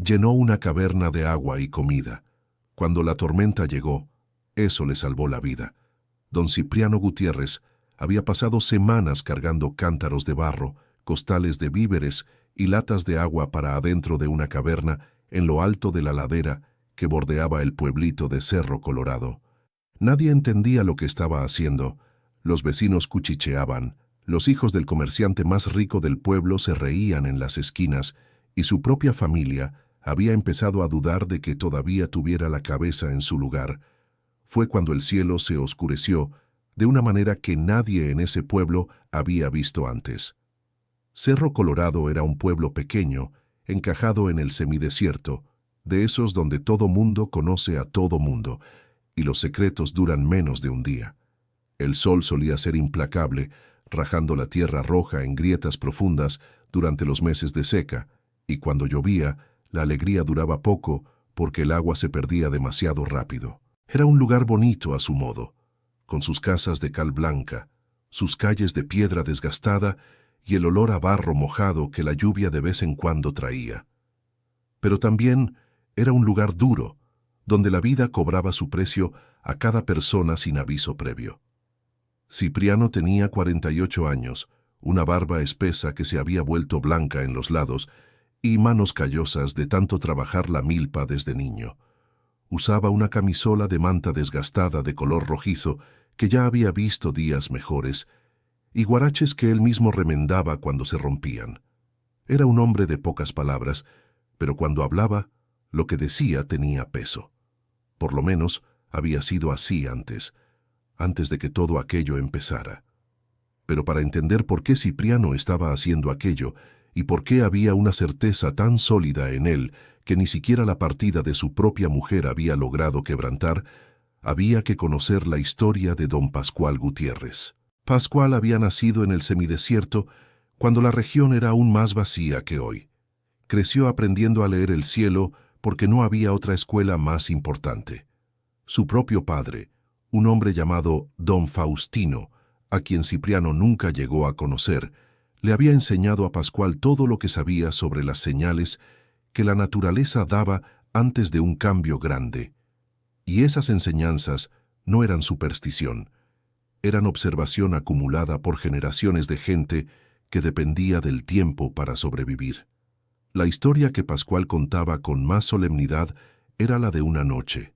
llenó una caverna de agua y comida. Cuando la tormenta llegó, eso le salvó la vida. Don Cipriano Gutiérrez había pasado semanas cargando cántaros de barro, costales de víveres y latas de agua para adentro de una caverna en lo alto de la ladera que bordeaba el pueblito de Cerro Colorado. Nadie entendía lo que estaba haciendo. Los vecinos cuchicheaban, los hijos del comerciante más rico del pueblo se reían en las esquinas y su propia familia había empezado a dudar de que todavía tuviera la cabeza en su lugar. Fue cuando el cielo se oscureció de una manera que nadie en ese pueblo había visto antes. Cerro Colorado era un pueblo pequeño, encajado en el semidesierto, de esos donde todo mundo conoce a todo mundo, y los secretos duran menos de un día. El sol solía ser implacable, rajando la tierra roja en grietas profundas durante los meses de seca, y cuando llovía, la alegría duraba poco porque el agua se perdía demasiado rápido. Era un lugar bonito a su modo, con sus casas de cal blanca, sus calles de piedra desgastada y el olor a barro mojado que la lluvia de vez en cuando traía. Pero también era un lugar duro, donde la vida cobraba su precio a cada persona sin aviso previo. Cipriano tenía 48 años, una barba espesa que se había vuelto blanca en los lados y manos callosas de tanto trabajar la milpa desde niño. Usaba una camisola de manta desgastada de color rojizo que ya había visto días mejores y guaraches que él mismo remendaba cuando se rompían. Era un hombre de pocas palabras, pero cuando hablaba, lo que decía tenía peso. Por lo menos había sido así antes de que todo aquello empezara. Pero para entender por qué Cipriano estaba haciendo aquello y por qué había una certeza tan sólida en él que ni siquiera la partida de su propia mujer había logrado quebrantar, había que conocer la historia de don Pascual Gutiérrez. Pascual había nacido en el semidesierto cuando la región era aún más vacía que hoy. Creció aprendiendo a leer el cielo porque no había otra escuela más importante. Su propio padre, un hombre llamado don Faustino, a quien Cipriano nunca llegó a conocer, le había enseñado a Pascual todo lo que sabía sobre las señales que la naturaleza daba antes de un cambio grande. Y esas enseñanzas no eran superstición, eran observación acumulada por generaciones de gente que dependía del tiempo para sobrevivir. La historia que Pascual contaba con más solemnidad era la de una noche,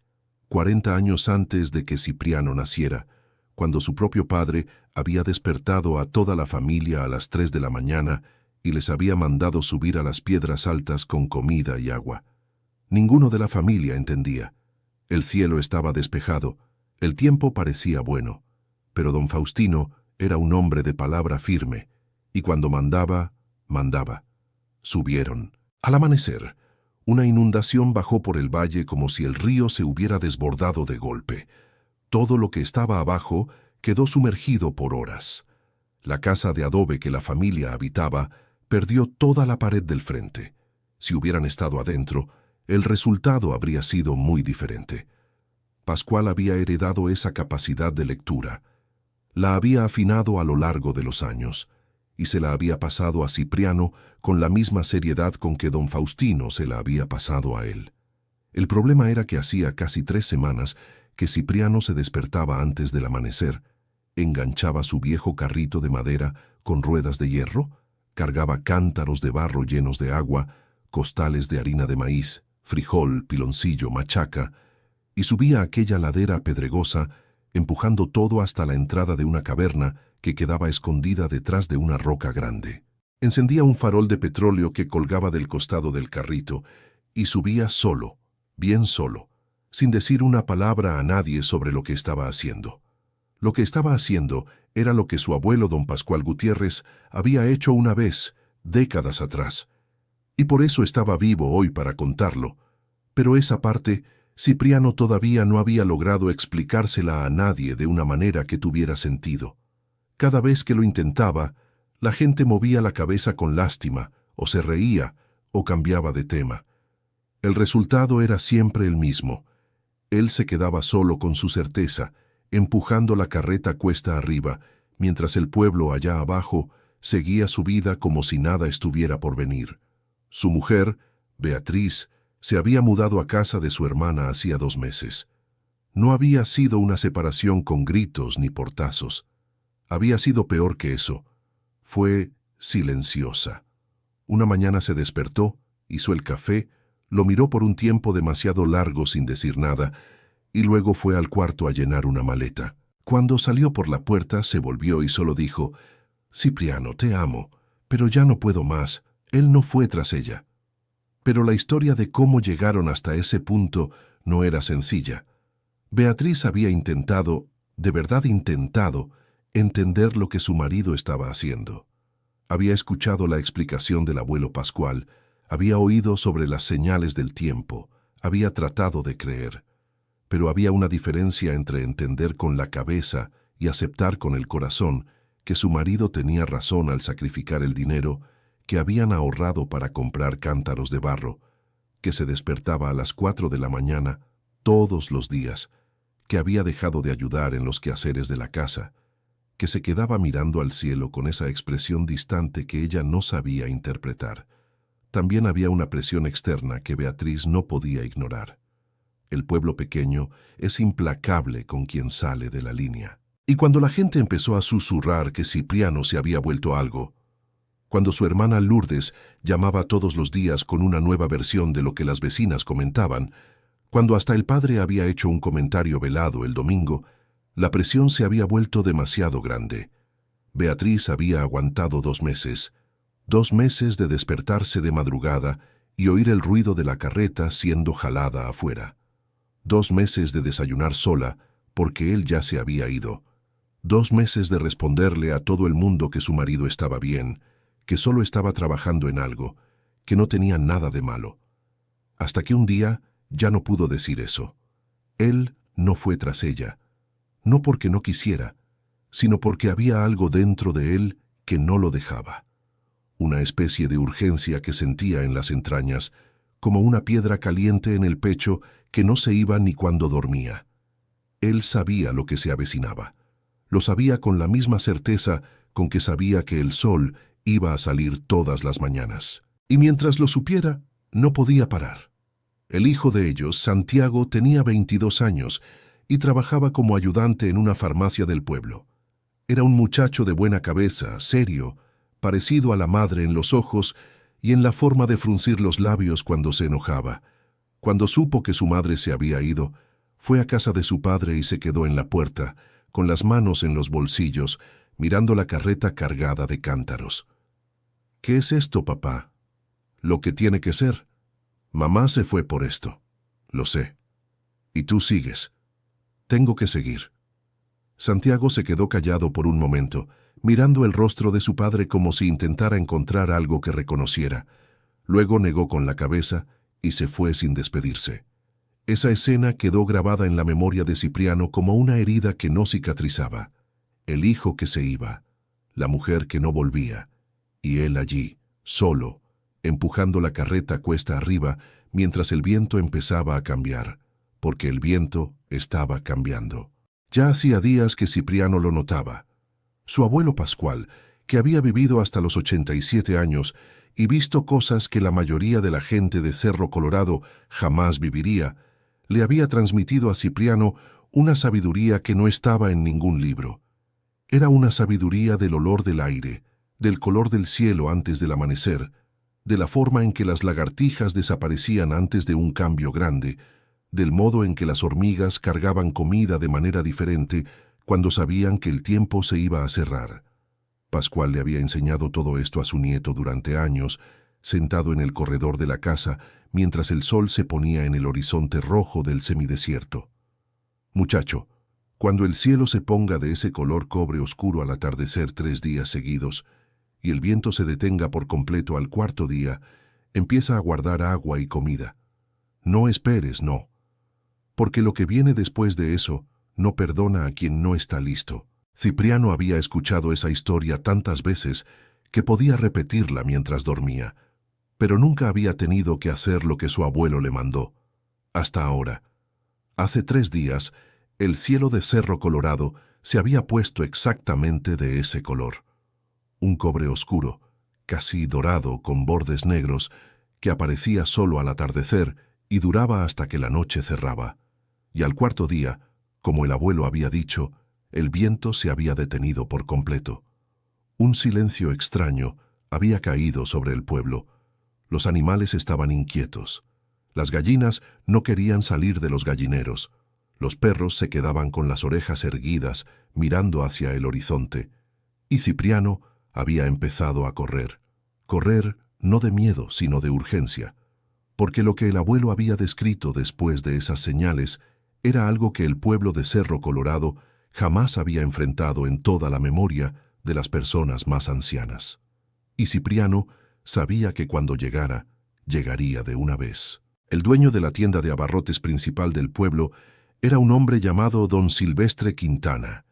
40 años antes de que Cipriano naciera, cuando su propio padre había despertado a toda la familia a las 3 de la mañana y les había mandado subir a las piedras altas con comida y agua. Ninguno de la familia entendía. El cielo estaba despejado, el tiempo parecía bueno, pero don Faustino era un hombre de palabra firme, y cuando mandaba, mandaba. Subieron. Al amanecer, una inundación bajó por el valle como si el río se hubiera desbordado de golpe. Todo lo que estaba abajo quedó sumergido por horas. La casa de adobe que la familia habitaba perdió toda la pared del frente. Si hubieran estado adentro, el resultado habría sido muy diferente. Pascual había heredado esa capacidad de lectura. La había afinado a lo largo de los años, y se la había pasado a Cipriano con la misma seriedad con que don Faustino se la había pasado a él. El problema era que hacía casi 3 semanas que Cipriano se despertaba antes del amanecer, enganchaba su viejo carrito de madera con ruedas de hierro, cargaba cántaros de barro llenos de agua, costales de harina de maíz, frijol, piloncillo, machaca, y subía aquella ladera pedregosa, empujando todo hasta la entrada de una caverna que quedaba escondida detrás de una roca grande. Encendía un farol de petróleo que colgaba del costado del carrito y subía solo, bien solo, sin decir una palabra a nadie sobre lo que estaba haciendo. Lo que estaba haciendo era lo que su abuelo don Pascual Gutiérrez había hecho una vez, décadas atrás, y por eso estaba vivo hoy para contarlo. Pero esa parte, Cipriano todavía no había logrado explicársela a nadie de una manera que tuviera sentido. Cada vez que lo intentaba, la gente movía la cabeza con lástima, o se reía, o cambiaba de tema. El resultado era siempre el mismo. Él se quedaba solo con su certeza, empujando la carreta cuesta arriba, mientras el pueblo allá abajo seguía su vida como si nada estuviera por venir. Su mujer, Beatriz, Se había mudado a casa de su hermana hacía 2 meses. No había sido una separación con gritos ni portazos. Había sido peor que eso. Fue silenciosa. Una mañana se despertó, hizo el café, lo miró por un tiempo demasiado largo sin decir nada, y luego fue al cuarto a llenar una maleta. Cuando salió por la puerta, se volvió y solo dijo: «Cipriano, te amo, pero ya no puedo más». Él no fue tras ella. Pero la historia de cómo llegaron hasta ese punto no era sencilla. Beatriz había intentado, de verdad intentado, entender lo que su marido estaba haciendo. Había escuchado la explicación del abuelo Pascual, había oído sobre las señales del tiempo, había tratado de creer. Pero había una diferencia entre entender con la cabeza y aceptar con el corazón que su marido tenía razón al sacrificar el dinero que habían ahorrado para comprar cántaros de barro, que se despertaba a las 4 de la mañana todos los días, que había dejado de ayudar en los quehaceres de la casa, que se quedaba mirando al cielo con esa expresión distante que ella no sabía interpretar. También había una presión externa que Beatriz no podía ignorar. El pueblo pequeño es implacable con quien sale de la línea. Y cuando la gente empezó a susurrar que Cipriano se había vuelto algo, cuando su hermana Lourdes llamaba todos los días con una nueva versión de lo que las vecinas comentaban, cuando hasta el padre había hecho un comentario velado el domingo, la presión se había vuelto demasiado grande. Beatriz había aguantado 2 meses, 2 meses de despertarse de madrugada y oír el ruido de la carreta siendo jalada afuera. 2 meses de desayunar sola, porque él ya se había ido. 2 meses de responderle a todo el mundo que su marido estaba bien, que solo estaba trabajando en algo, que no tenía nada de malo. Hasta que un día ya no pudo decir eso. Él no fue tras ella, no porque no quisiera, sino porque había algo dentro de él que no lo dejaba. Una especie de urgencia que sentía en las entrañas, como una piedra caliente en el pecho que no se iba ni cuando dormía. Él sabía lo que se avecinaba. Lo sabía con la misma certeza con que sabía que el sol iba a salir todas las mañanas. Y mientras lo supiera, no podía parar. El hijo de ellos, Santiago, tenía 22 años y trabajaba como ayudante en una farmacia del pueblo. Era un muchacho de buena cabeza, serio, parecido a la madre en los ojos y en la forma de fruncir los labios cuando se enojaba. Cuando supo que su madre se había ido, fue a casa de su padre y se quedó en la puerta, con las manos en los bolsillos, mirando la carreta cargada de cántaros. «¿Qué es esto, papá?» «Lo que tiene que ser. Mamá se fue por esto. Lo sé. Y tú sigues. Tengo que seguir». Santiago se quedó callado por un momento, mirando el rostro de su padre como si intentara encontrar algo que reconociera. Luego negó con la cabeza y se fue sin despedirse. Esa escena quedó grabada en la memoria de Cipriano como una herida que no cicatrizaba. El hijo que se iba, la mujer que no volvía, y él allí, solo, empujando la carreta cuesta arriba mientras el viento empezaba a cambiar, porque el viento estaba cambiando. Ya hacía días que Cipriano lo notaba. Su abuelo Pascual, que había vivido hasta los 87 años y visto cosas que la mayoría de la gente de Cerro Colorado jamás viviría, le había transmitido a Cipriano una sabiduría que no estaba en ningún libro. Era una sabiduría del olor del aire, del color del cielo antes del amanecer, de la forma en que las lagartijas desaparecían antes de un cambio grande, del modo en que las hormigas cargaban comida de manera diferente cuando sabían que el tiempo se iba a cerrar. Pascual le había enseñado todo esto a su nieto durante años, sentado en el corredor de la casa, mientras el sol se ponía en el horizonte rojo del semidesierto. «Muchacho, cuando el cielo se ponga de ese color cobre oscuro al atardecer 3 días seguidos, y el viento se detenga por completo al 4.º día, empieza a guardar agua y comida. No esperes, no. Porque lo que viene después de eso no perdona a quien no está listo». Cipriano había escuchado esa historia tantas veces que podía repetirla mientras dormía, pero nunca había tenido que hacer lo que su abuelo le mandó. Hasta ahora. Hace 3 días, el cielo de Cerro Colorado se había puesto exactamente de ese color. Un cobre oscuro, casi dorado con bordes negros, que aparecía solo al atardecer y duraba hasta que la noche cerraba. Y al cuarto día, como el abuelo había dicho, el viento se había detenido por completo. Un silencio extraño había caído sobre el pueblo. Los animales estaban inquietos. Las gallinas no querían salir de los gallineros. Los perros se quedaban con las orejas erguidas, mirando hacia el horizonte. Y Cipriano había empezado a correr. Correr no de miedo, sino de urgencia. Porque lo que el abuelo había descrito después de esas señales era algo que el pueblo de Cerro Colorado jamás había enfrentado en toda la memoria de las personas más ancianas. Y Cipriano sabía que cuando llegara, llegaría de una vez. El dueño de la tienda de abarrotes principal del pueblo era un hombre llamado don Silvestre Quintana.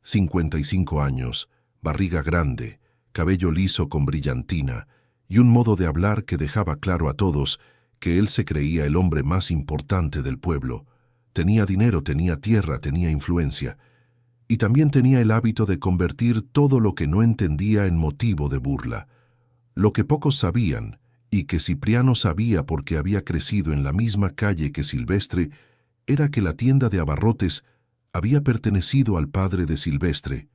55 años, barriga grande, cabello liso con brillantina y un modo de hablar que dejaba claro a todos que él se creía el hombre más importante del pueblo. Tenía dinero, tenía tierra, tenía influencia. Y también tenía el hábito de convertir todo lo que no entendía en motivo de burla. Lo que pocos sabían, y que Cipriano sabía porque había crecido en la misma calle que Silvestre, era que la tienda de abarrotes había pertenecido al padre de Silvestre,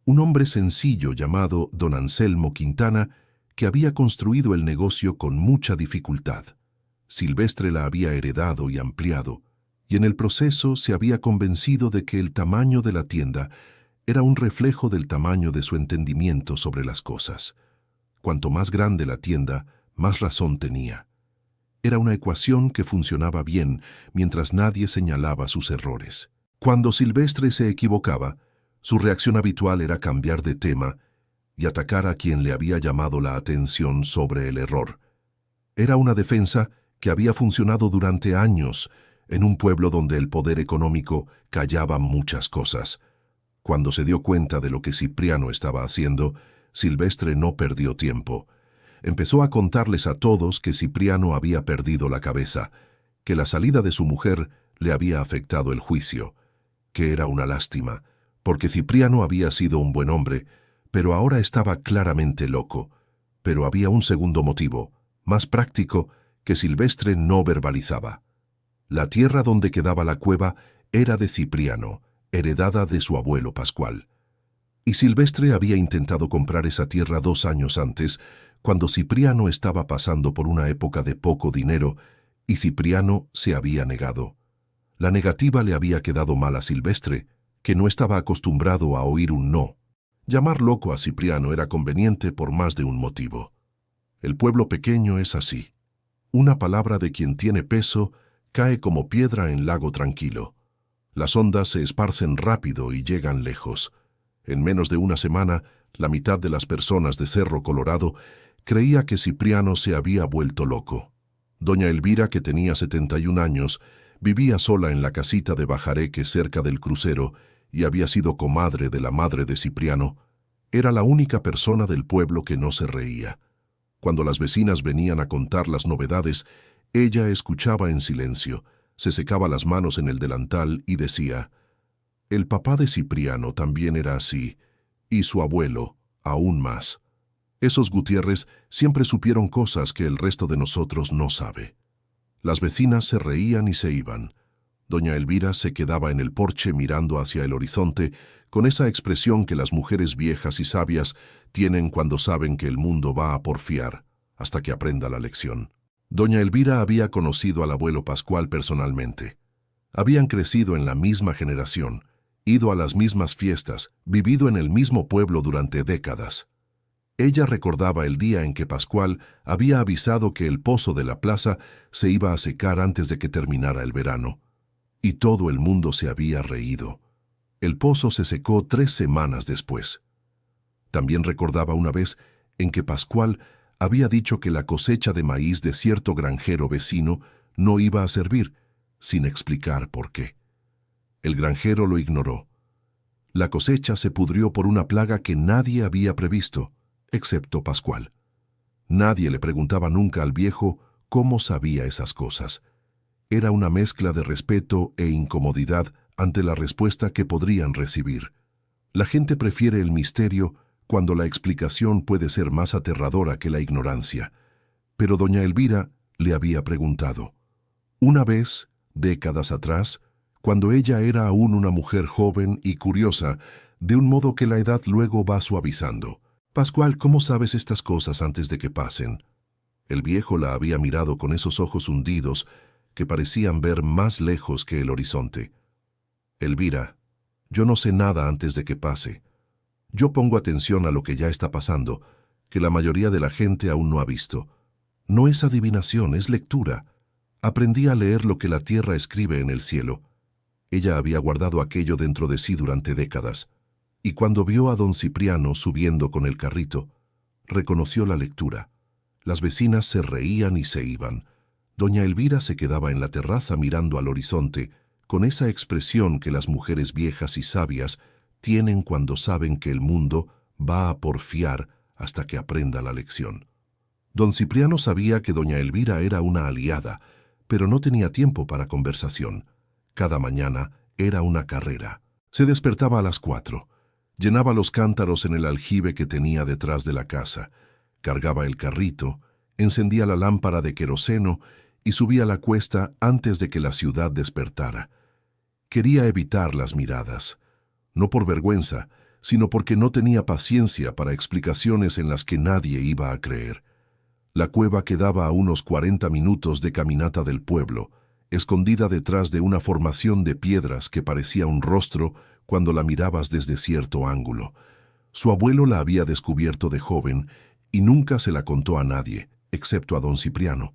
un hombre sencillo llamado don Anselmo Quintana, que había construido el negocio con mucha dificultad. Silvestre la había heredado y ampliado, y en el proceso se había convencido de que el tamaño de la tienda era un reflejo del tamaño de su entendimiento sobre las cosas. Cuanto más grande la tienda, más razón tenía. Era una ecuación que funcionaba bien mientras nadie señalaba sus errores. Cuando Silvestre se equivocaba, su reacción habitual era cambiar de tema y atacar a quien le había llamado la atención sobre el error. Era una defensa que había funcionado durante años en un pueblo donde el poder económico callaba muchas cosas. Cuando se dio cuenta de lo que Cipriano estaba haciendo, Silvestre no perdió tiempo. Empezó a contarles a todos que Cipriano había perdido la cabeza, que la salida de su mujer le había afectado el juicio, que era una lástima, porque Cipriano había sido un buen hombre, pero ahora estaba claramente loco. Pero había un segundo motivo, más práctico, que Silvestre no verbalizaba. La tierra donde quedaba la cueva era de Cipriano, heredada de su abuelo Pascual. Y Silvestre había intentado comprar esa tierra 2 años antes, cuando Cipriano estaba pasando por una época de poco dinero, y Cipriano se había negado. La negativa le había quedado mal a Silvestre, que no estaba acostumbrado a oír un no. Llamar loco a Cipriano era conveniente por más de un motivo. El pueblo pequeño es así. Una palabra de quien tiene peso cae como piedra en lago tranquilo. Las ondas se esparcen rápido y llegan lejos. En menos de una semana, la mitad de las personas de Cerro Colorado creía que Cipriano se había vuelto loco. Doña Elvira, que tenía 71 años, vivía sola en la casita de Bajareque cerca del crucero y había sido comadre de la madre de Cipriano. Era la única persona del pueblo que no se reía. Cuando las vecinas venían a contar las novedades, ella escuchaba en silencio, se secaba las manos en el delantal y decía: «El papá de Cipriano también era así, y su abuelo, aún más. Esos Gutiérrez siempre supieron cosas que el resto de nosotros no sabe». Las vecinas se reían y se iban. Doña Elvira se quedaba en el porche mirando hacia el horizonte, con esa expresión que las mujeres viejas y sabias tienen cuando saben que el mundo va a porfiar, hasta que aprenda la lección. Doña Elvira había conocido al abuelo Pascual personalmente. Habían crecido en la misma generación, ido a las mismas fiestas, vivido en el mismo pueblo durante décadas. Ella recordaba el día en que Pascual había avisado que el pozo de la plaza se iba a secar antes de que terminara el verano. Y todo el mundo se había reído. El pozo se secó 3 semanas después. También recordaba una vez en que Pascual había dicho que la cosecha de maíz de cierto granjero vecino no iba a servir, sin explicar por qué. El granjero lo ignoró. La cosecha se pudrió por una plaga que nadie había previsto, excepto Pascual. Nadie le preguntaba nunca al viejo cómo sabía esas cosas. Era una mezcla de respeto e incomodidad ante la respuesta que podrían recibir. La gente prefiere el misterio cuando la explicación puede ser más aterradora que la ignorancia. Pero doña Elvira le había preguntado. Una vez, décadas atrás, cuando ella era aún una mujer joven y curiosa, de un modo que la edad luego va suavizando. Pascual, ¿cómo sabes estas cosas antes de que pasen? El viejo la había mirado con esos ojos hundidos que parecían ver más lejos que el horizonte. Elvira, yo no sé nada antes de que pase. Yo pongo atención a lo que ya está pasando, que la mayoría de la gente aún no ha visto. No es adivinación, es lectura. Aprendí a leer lo que la tierra escribe en el cielo. Ella había guardado aquello dentro de sí durante décadas, y cuando vio a don Cipriano subiendo con el carrito, reconoció la lectura. Las vecinas se reían y se iban. Doña Elvira se quedaba en la terraza mirando al horizonte, con esa expresión que las mujeres viejas y sabias tienen cuando saben que el mundo va a porfiar hasta que aprenda la lección. Don Cipriano sabía que doña Elvira era una aliada, pero no tenía tiempo para conversación. Cada mañana era una carrera. Se despertaba a las 4. Llenaba los cántaros en el aljibe que tenía detrás de la casa. Cargaba el carrito, encendía la lámpara de queroseno y subía la cuesta antes de que la ciudad despertara. Quería evitar las miradas, no por vergüenza, sino porque no tenía paciencia para explicaciones en las que nadie iba a creer. La cueva quedaba a unos 40 minutos de caminata del pueblo, escondida detrás de una formación de piedras que parecía un rostro cuando la mirabas desde cierto ángulo. Su abuelo la había descubierto de joven y nunca se la contó a nadie, excepto a don Cipriano.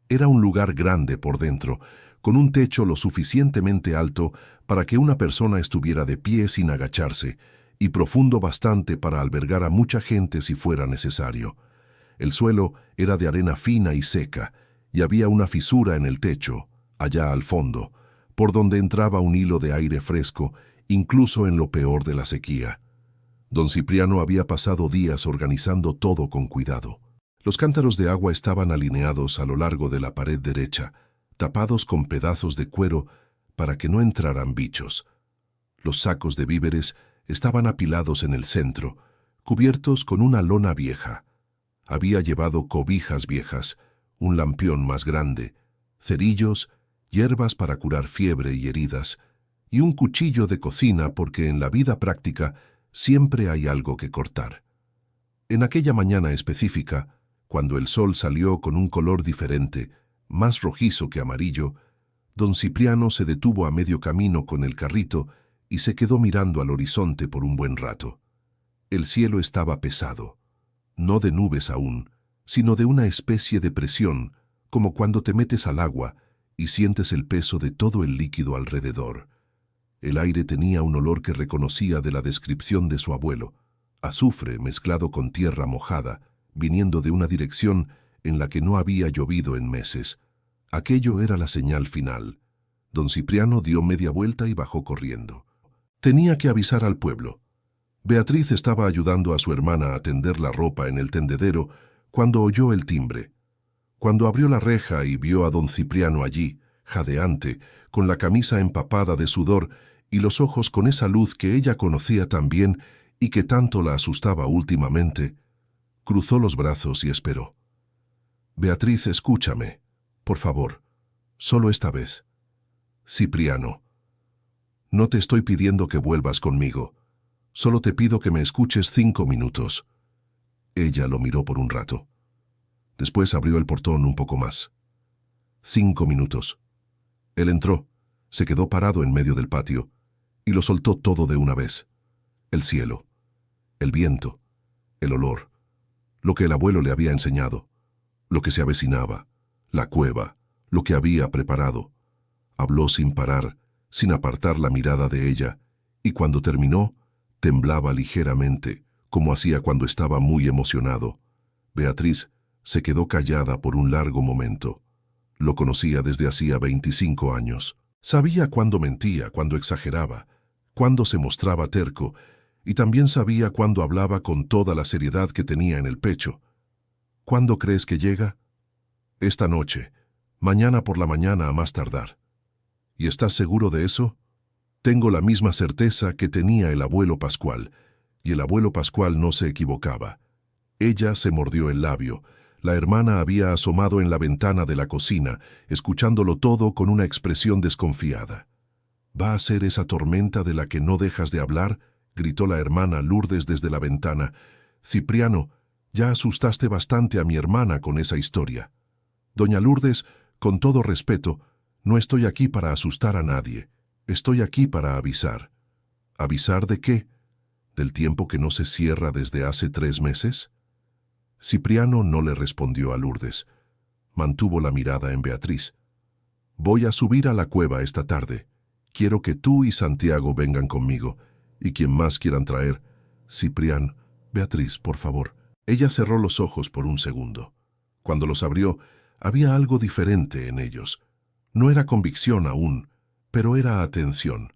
Era un lugar grande por dentro, con un techo lo suficientemente alto para que una persona estuviera de pie sin agacharse, y profundo bastante para albergar a mucha gente si fuera necesario. El suelo era de arena fina y seca, y había una fisura en el techo, allá al fondo, por donde entraba un hilo de aire fresco, incluso en lo peor de la sequía. Don Cipriano había pasado días organizando todo con cuidado. Los cántaros de agua estaban alineados a lo largo de la pared derecha, tapados con pedazos de cuero para que no entraran bichos. Los sacos de víveres estaban apilados en el centro, cubiertos con una lona vieja. Había llevado cobijas viejas, un lampión más grande, cerillos, hierbas para curar fiebre y heridas, y un cuchillo de cocina porque en la vida práctica siempre hay algo que cortar. En aquella mañana específica, cuando el sol salió con un color diferente, más rojizo que amarillo, don Cipriano se detuvo a medio camino con el carrito y se quedó mirando al horizonte por un buen rato. El cielo estaba pesado, no de nubes aún, sino de una especie de presión, como cuando te metes al agua y sientes el peso de todo el líquido alrededor. El aire tenía un olor que reconocía de la descripción de su abuelo, azufre mezclado con tierra mojada, viniendo de una dirección en la que no había llovido en meses. Aquello era la señal final. Don Cipriano dio media vuelta y bajó corriendo. Tenía que avisar al pueblo. Beatriz estaba ayudando a su hermana a tender la ropa en el tendedero cuando oyó el timbre. Cuando abrió la reja y vio a don Cipriano allí, jadeante, con la camisa empapada de sudor y los ojos con esa luz que ella conocía tan bien y que tanto la asustaba últimamente, cruzó los brazos y esperó. «Beatriz, escúchame, por favor, solo esta vez». «Cipriano, no te estoy pidiendo que vuelvas conmigo, solo te pido que me escuches 5 minutos». Ella lo miró por un rato. Después abrió el portón un poco más. 5 minutos. Él entró, se quedó parado en medio del patio y lo soltó todo de una vez. El cielo, el viento, el olor, lo que el abuelo le había enseñado, lo que se avecinaba, la cueva, lo que había preparado. Habló sin parar, sin apartar la mirada de ella, y cuando terminó, temblaba ligeramente, como hacía cuando estaba muy emocionado. Beatriz se quedó callada por un largo momento. Lo conocía desde hacía 25 años. Sabía cuándo mentía, cuándo exageraba, cuándo se mostraba terco, y también sabía cuándo hablaba con toda la seriedad que tenía en el pecho. ¿Cuándo crees que llega? Esta noche, mañana por la mañana a más tardar. ¿Y estás seguro de eso? Tengo la misma certeza que tenía el abuelo Pascual, y el abuelo Pascual no se equivocaba. Ella se mordió el labio, La hermana había asomado en la ventana de la cocina, escuchándolo todo con una expresión desconfiada. «¿Va a ser esa tormenta de la que no dejas de hablar?», gritó la hermana Lourdes desde la ventana. «Cipriano, ya asustaste bastante a mi hermana con esa historia». «Doña Lourdes, con todo respeto, no estoy aquí para asustar a nadie. Estoy aquí para avisar». «¿Avisar de qué? ¿Del tiempo que no se cierra desde hace 3 meses?» Cipriano no le respondió a Lourdes. Mantuvo la mirada en Beatriz. «Voy a subir a la cueva esta tarde. Quiero que tú y Santiago vengan conmigo, y quien más quieran traer. Cipriano, Beatriz, por favor». Ella cerró los ojos por un segundo. Cuando los abrió, había algo diferente en ellos. No era convicción aún, pero era atención.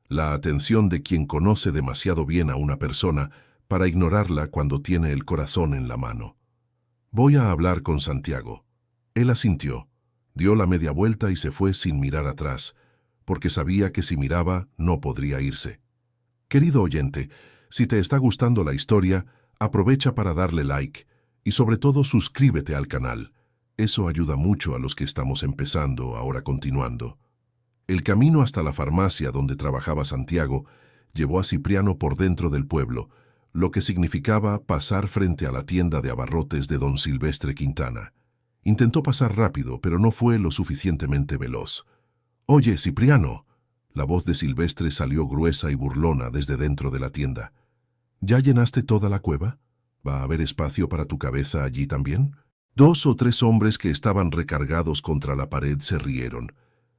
La atención de quien conoce demasiado bien a una persona para ignorarla cuando tiene el corazón en la mano. «Voy a hablar con Santiago». Él asintió, dio la media vuelta y se fue sin mirar atrás, porque sabía que si miraba no podría irse. Querido oyente, si te está gustando la historia, aprovecha para darle like y sobre todo suscríbete al canal. Eso ayuda mucho a los que estamos empezando, ahora continuando. El camino hasta la farmacia donde trabajaba Santiago llevó a Cipriano por dentro del pueblo, lo que significaba pasar frente a la tienda de abarrotes de don Silvestre Quintana. Intentó pasar rápido, pero no fue lo suficientemente veloz. «Oye, Cipriano», la voz de Silvestre salió gruesa y burlona desde dentro de la tienda. «¿Ya llenaste toda la cueva? ¿Va a haber espacio para tu cabeza allí también?» 2 o 3 hombres que estaban recargados contra la pared se rieron.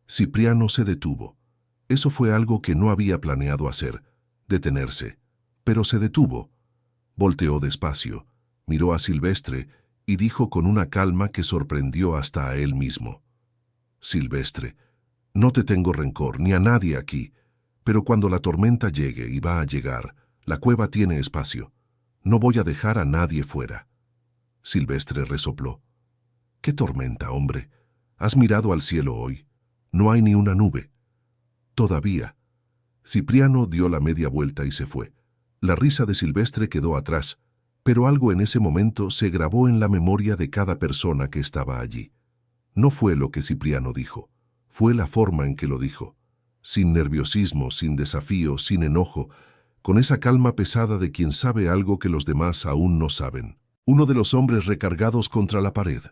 Cipriano se detuvo. Eso fue algo que no había planeado hacer, detenerse. Pero se detuvo. Volteó despacio, miró a Silvestre y dijo con una calma que sorprendió hasta a él mismo. «Silvestre, no te tengo rencor ni a nadie aquí, pero cuando la tormenta llegue, y va a llegar, la cueva tiene espacio. No voy a dejar a nadie fuera». Silvestre resopló. «¿Qué tormenta, hombre? ¿Has mirado al cielo hoy? No hay ni una nube». «Todavía». Cipriano dio la media vuelta y se fue. La risa de Silvestre quedó atrás, pero algo en ese momento se grabó en la memoria de cada persona que estaba allí. No fue lo que Cipriano dijo, fue la forma en que lo dijo. Sin nerviosismo, sin desafío, sin enojo, con esa calma pesada de quien sabe algo que los demás aún no saben. Uno de los hombres recargados contra la pared,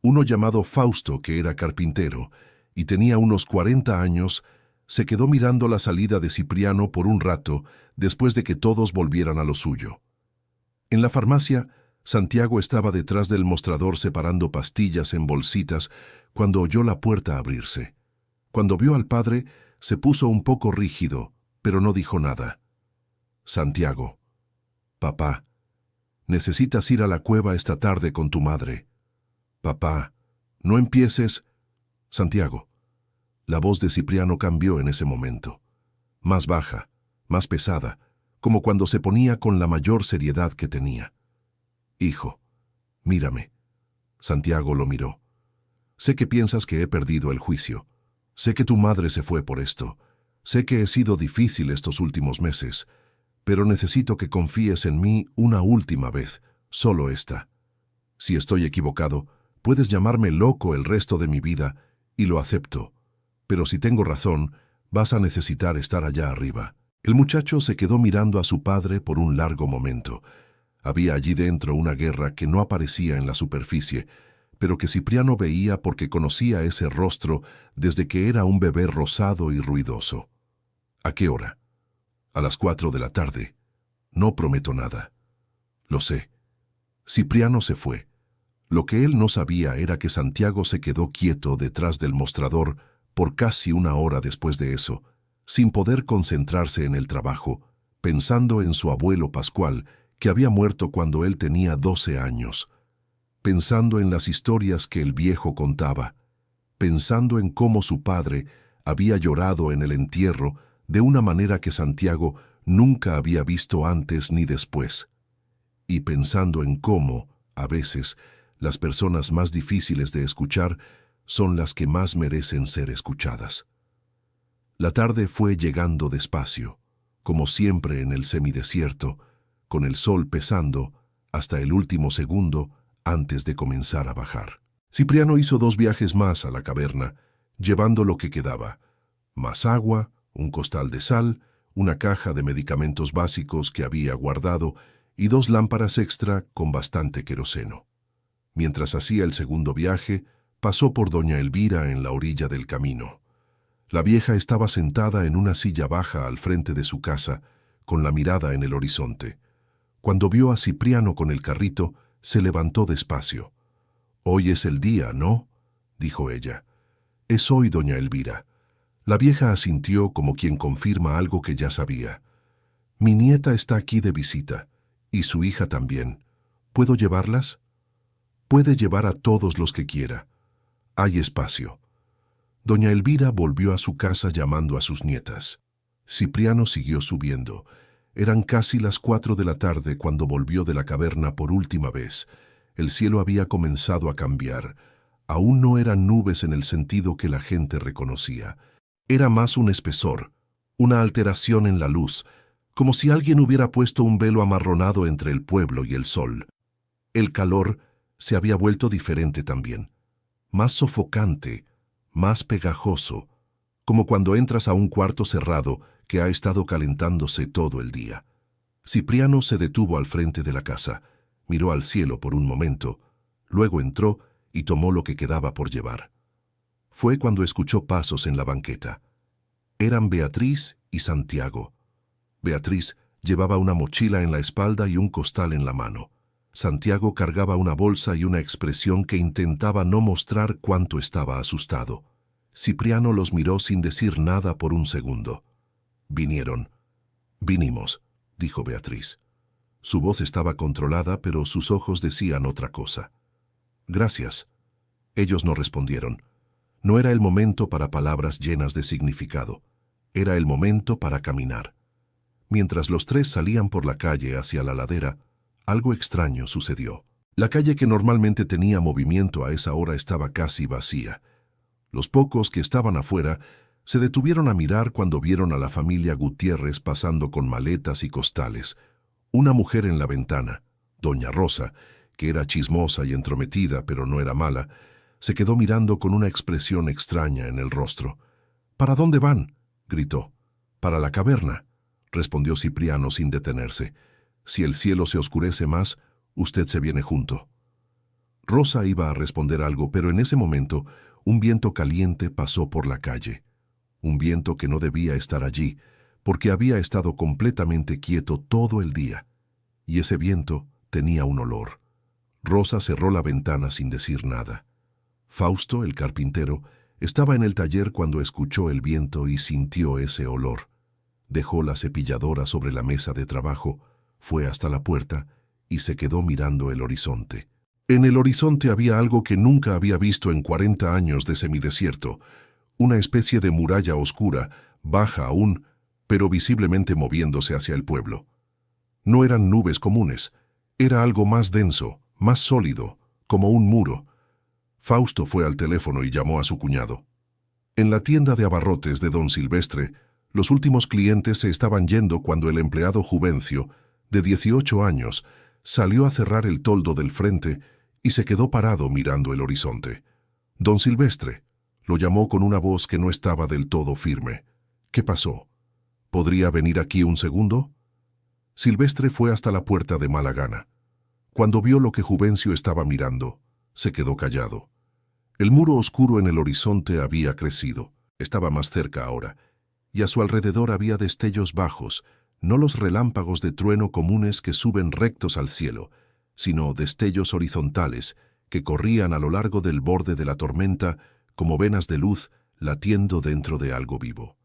uno llamado Fausto, que era carpintero y tenía unos 40 años, se quedó mirando la salida de Cipriano por un rato después de que todos volvieran a lo suyo. En la farmacia, Santiago estaba detrás del mostrador separando pastillas en bolsitas cuando oyó la puerta abrirse. Cuando vio al padre, se puso un poco rígido, pero no dijo nada. «Santiago, papá, necesitas ir a la cueva esta tarde con tu madre. Papá, no empieces...» «Santiago». La voz de Cipriano cambió en ese momento. Más baja, más pesada, como cuando se ponía con la mayor seriedad que tenía. «Hijo, mírame». Santiago lo miró. «Sé que piensas que he perdido el juicio. Sé que tu madre se fue por esto. Sé que he sido difícil estos últimos meses, pero necesito que confíes en mí una última vez, solo esta. Si estoy equivocado, puedes llamarme loco el resto de mi vida, y lo acepto. Pero si tengo razón, vas a necesitar estar allá arriba». El muchacho se quedó mirando a su padre por un largo momento. Había allí dentro una guerra que no aparecía en la superficie, pero que Cipriano veía porque conocía ese rostro desde que era un bebé rosado y ruidoso. «¿A qué hora?» «A las 4 de la tarde. No prometo nada». «Lo sé». Cipriano se fue. Lo que él no sabía era que Santiago se quedó quieto detrás del mostrador por casi 1 hora después de eso, sin poder concentrarse en el trabajo, pensando en su abuelo Pascual, que había muerto cuando él tenía 12 años, pensando en las historias que el viejo contaba, pensando en cómo su padre había llorado en el entierro de una manera que Santiago nunca había visto antes ni después, y pensando en cómo, a veces, las personas más difíciles de escuchar son las que más merecen ser escuchadas. La tarde fue llegando despacio, como siempre en el semidesierto, con el sol pesando, hasta el último segundo, antes de comenzar a bajar. Cipriano hizo 2 viajes más a la caverna, llevando lo que quedaba: más agua, un costal de sal, una caja de medicamentos básicos que había guardado y 2 lámparas extra con bastante queroseno. Mientras hacía el segundo viaje, pasó por doña Elvira en la orilla del camino. La vieja estaba sentada en una silla baja al frente de su casa, con la mirada en el horizonte. Cuando vio a Cipriano con el carrito, se levantó despacio. «Hoy es el día, ¿no?», dijo ella. «Es hoy, doña Elvira». La vieja asintió como quien confirma algo que ya sabía. «Mi nieta está aquí de visita, y su hija también. ¿Puedo llevarlas?». «Puede llevar a todos los que quiera. Hay espacio». Doña Elvira volvió a su casa llamando a sus nietas. Cipriano siguió subiendo. Eran casi las 4 de la tarde cuando volvió de la caverna por última vez. El cielo había comenzado a cambiar. Aún no eran nubes en el sentido que la gente reconocía. Era más un espesor, una alteración en la luz, como si alguien hubiera puesto un velo amarronado entre el pueblo y el sol. El calor se había vuelto diferente también, más sofocante, más pegajoso, como cuando entras a un cuarto cerrado que ha estado calentándose todo el día. Cipriano se detuvo al frente de la casa, miró al cielo por un momento, luego entró y tomó lo que quedaba por llevar. Fue cuando escuchó pasos en la banqueta. Eran Beatriz y Santiago. Beatriz llevaba una mochila en la espalda y un costal en la mano. Santiago cargaba una bolsa y una expresión que intentaba no mostrar cuánto estaba asustado. Cipriano los miró sin decir nada por un segundo. «Vinieron». «Vinimos», dijo Beatriz. Su voz estaba controlada, pero sus ojos decían otra cosa. «Gracias». Ellos no respondieron. No era el momento para palabras llenas de significado. Era el momento para caminar. Mientras los 3 salían por la calle hacia la ladera, algo extraño sucedió. La calle, que normalmente tenía movimiento a esa hora, estaba casi vacía. Los pocos que estaban afuera se detuvieron a mirar cuando vieron a la familia Gutiérrez pasando con maletas y costales. Una mujer en la ventana, doña Rosa, que era chismosa y entrometida, pero no era mala, se quedó mirando con una expresión extraña en el rostro. «¿Para dónde van?», gritó. «Para la caverna», respondió Cipriano sin detenerse. «Si el cielo se oscurece más, usted se viene junto». Rosa iba a responder algo, pero en ese momento un viento caliente pasó por la calle. Un viento que no debía estar allí, porque había estado completamente quieto todo el día. Y ese viento tenía un olor. Rosa cerró la ventana sin decir nada. Fausto, el carpintero, estaba en el taller cuando escuchó el viento y sintió ese olor. Dejó la cepilladora sobre la mesa de trabajo, fue hasta la puerta y se quedó mirando el horizonte. En el horizonte había algo que nunca había visto en 40 años de semidesierto, una especie de muralla oscura, baja aún, pero visiblemente moviéndose hacia el pueblo. No eran nubes comunes, era algo más denso, más sólido, como un muro. Fausto fue al teléfono y llamó a su cuñado. En la tienda de abarrotes de don Silvestre, los últimos clientes se estaban yendo cuando el empleado Juvencio, de 18 años, salió a cerrar el toldo del frente y se quedó parado mirando el horizonte. «Don Silvestre», lo llamó con una voz que no estaba del todo firme. «¿Qué pasó? ¿Podría venir aquí un segundo?». Silvestre fue hasta la puerta de mala gana. Cuando vio lo que Juvencio estaba mirando, se quedó callado. El muro oscuro en el horizonte había crecido, estaba más cerca ahora, y a su alrededor había destellos bajos, no los relámpagos de trueno comunes que suben rectos al cielo, sino destellos horizontales que corrían a lo largo del borde de la tormenta como venas de luz latiendo dentro de algo vivo.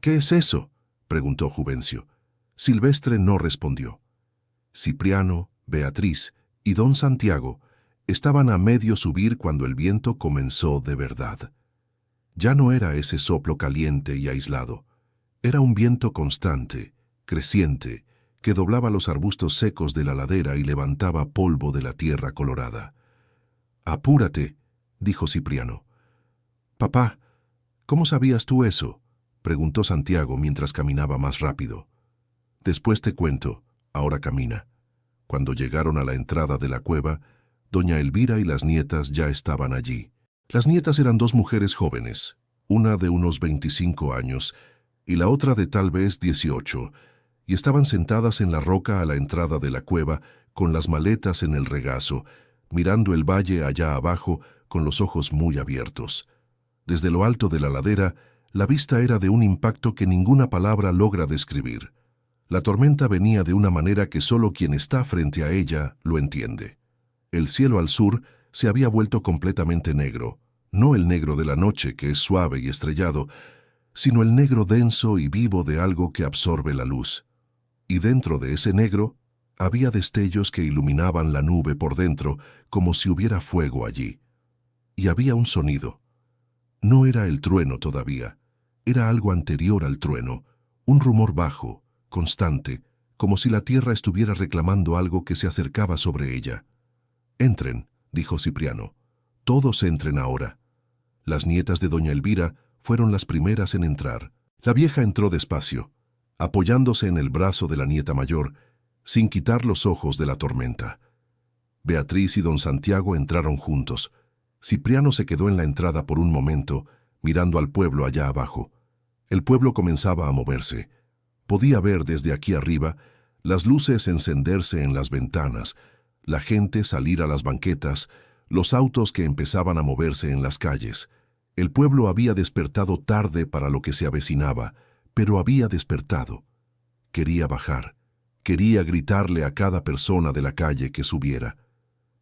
«¿Qué es eso?», preguntó Juvencio. Silvestre no respondió. Cipriano, Beatriz y don Santiago estaban a medio subir cuando el viento comenzó de verdad. Ya no era ese soplo caliente y aislado. Era un viento constante, creciente, que doblaba los arbustos secos de la ladera y levantaba polvo de la tierra colorada. «Apúrate», dijo Cipriano. «Papá, ¿cómo sabías tú eso?», preguntó Santiago mientras caminaba más rápido. «Después te cuento, ahora camina». Cuando llegaron a la entrada de la cueva, Doña Elvira y las nietas ya estaban allí. Las nietas eran dos mujeres jóvenes, una de unos 25 años y la otra de tal vez 18, y estaban sentadas en la roca a la entrada de la cueva con las maletas en el regazo, mirando el valle allá abajo con los ojos muy abiertos. Desde lo alto de la ladera, la vista era de un impacto que ninguna palabra logra describir. La tormenta venía de una manera que solo quien está frente a ella lo entiende. El cielo al sur se había vuelto completamente negro, no el negro de la noche que es suave y estrellado, sino el negro denso y vivo de algo que absorbe la luz. Y dentro de ese negro había destellos que iluminaban la nube por dentro como si hubiera fuego allí. Y había un sonido. No era el trueno todavía, era algo anterior al trueno, un rumor bajo, constante, como si la tierra estuviera reclamando algo que se acercaba sobre ella. «Entren», dijo Cipriano. «Todos entren ahora». Las nietas de doña Elvira fueron las primeras en entrar. La vieja entró despacio, apoyándose en el brazo de la nieta mayor, sin quitar los ojos de la tormenta. Beatriz y don Santiago entraron juntos. Cipriano se quedó en la entrada por un momento, mirando al pueblo allá abajo. El pueblo comenzaba a moverse. Podía ver desde aquí arriba las luces encenderse en las ventanas, la gente salir a las banquetas, los autos que empezaban a moverse en las calles. El pueblo había despertado tarde para lo que se avecinaba, pero había despertado. Quería bajar, quería gritarle a cada persona de la calle que subiera.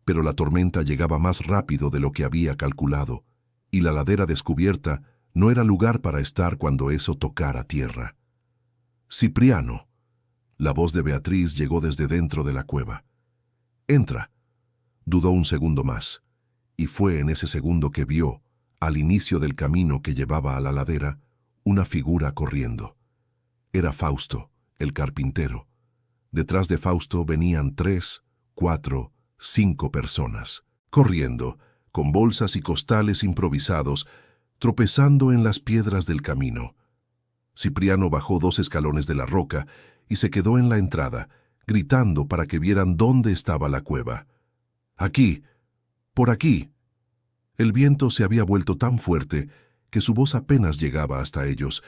Pero la tormenta llegaba más rápido de lo que había calculado, y la ladera descubierta no era lugar para estar cuando eso tocara tierra. «Cipriano», la voz de Beatriz llegó desde dentro de la cueva. «Entra». Dudó un segundo más, y fue en ese segundo que vio, al inicio del camino que llevaba a la ladera, una figura corriendo. Era Fausto, el carpintero. Detrás de Fausto venían 3, 4, 5 personas, corriendo, con bolsas y costales improvisados, tropezando en las piedras del camino. Cipriano bajó 2 escalones de la roca y se quedó en la entrada, gritando para que vieran dónde estaba la cueva. «Aquí, por aquí». El viento se había vuelto tan fuerte que su voz apenas llegaba hasta ellos,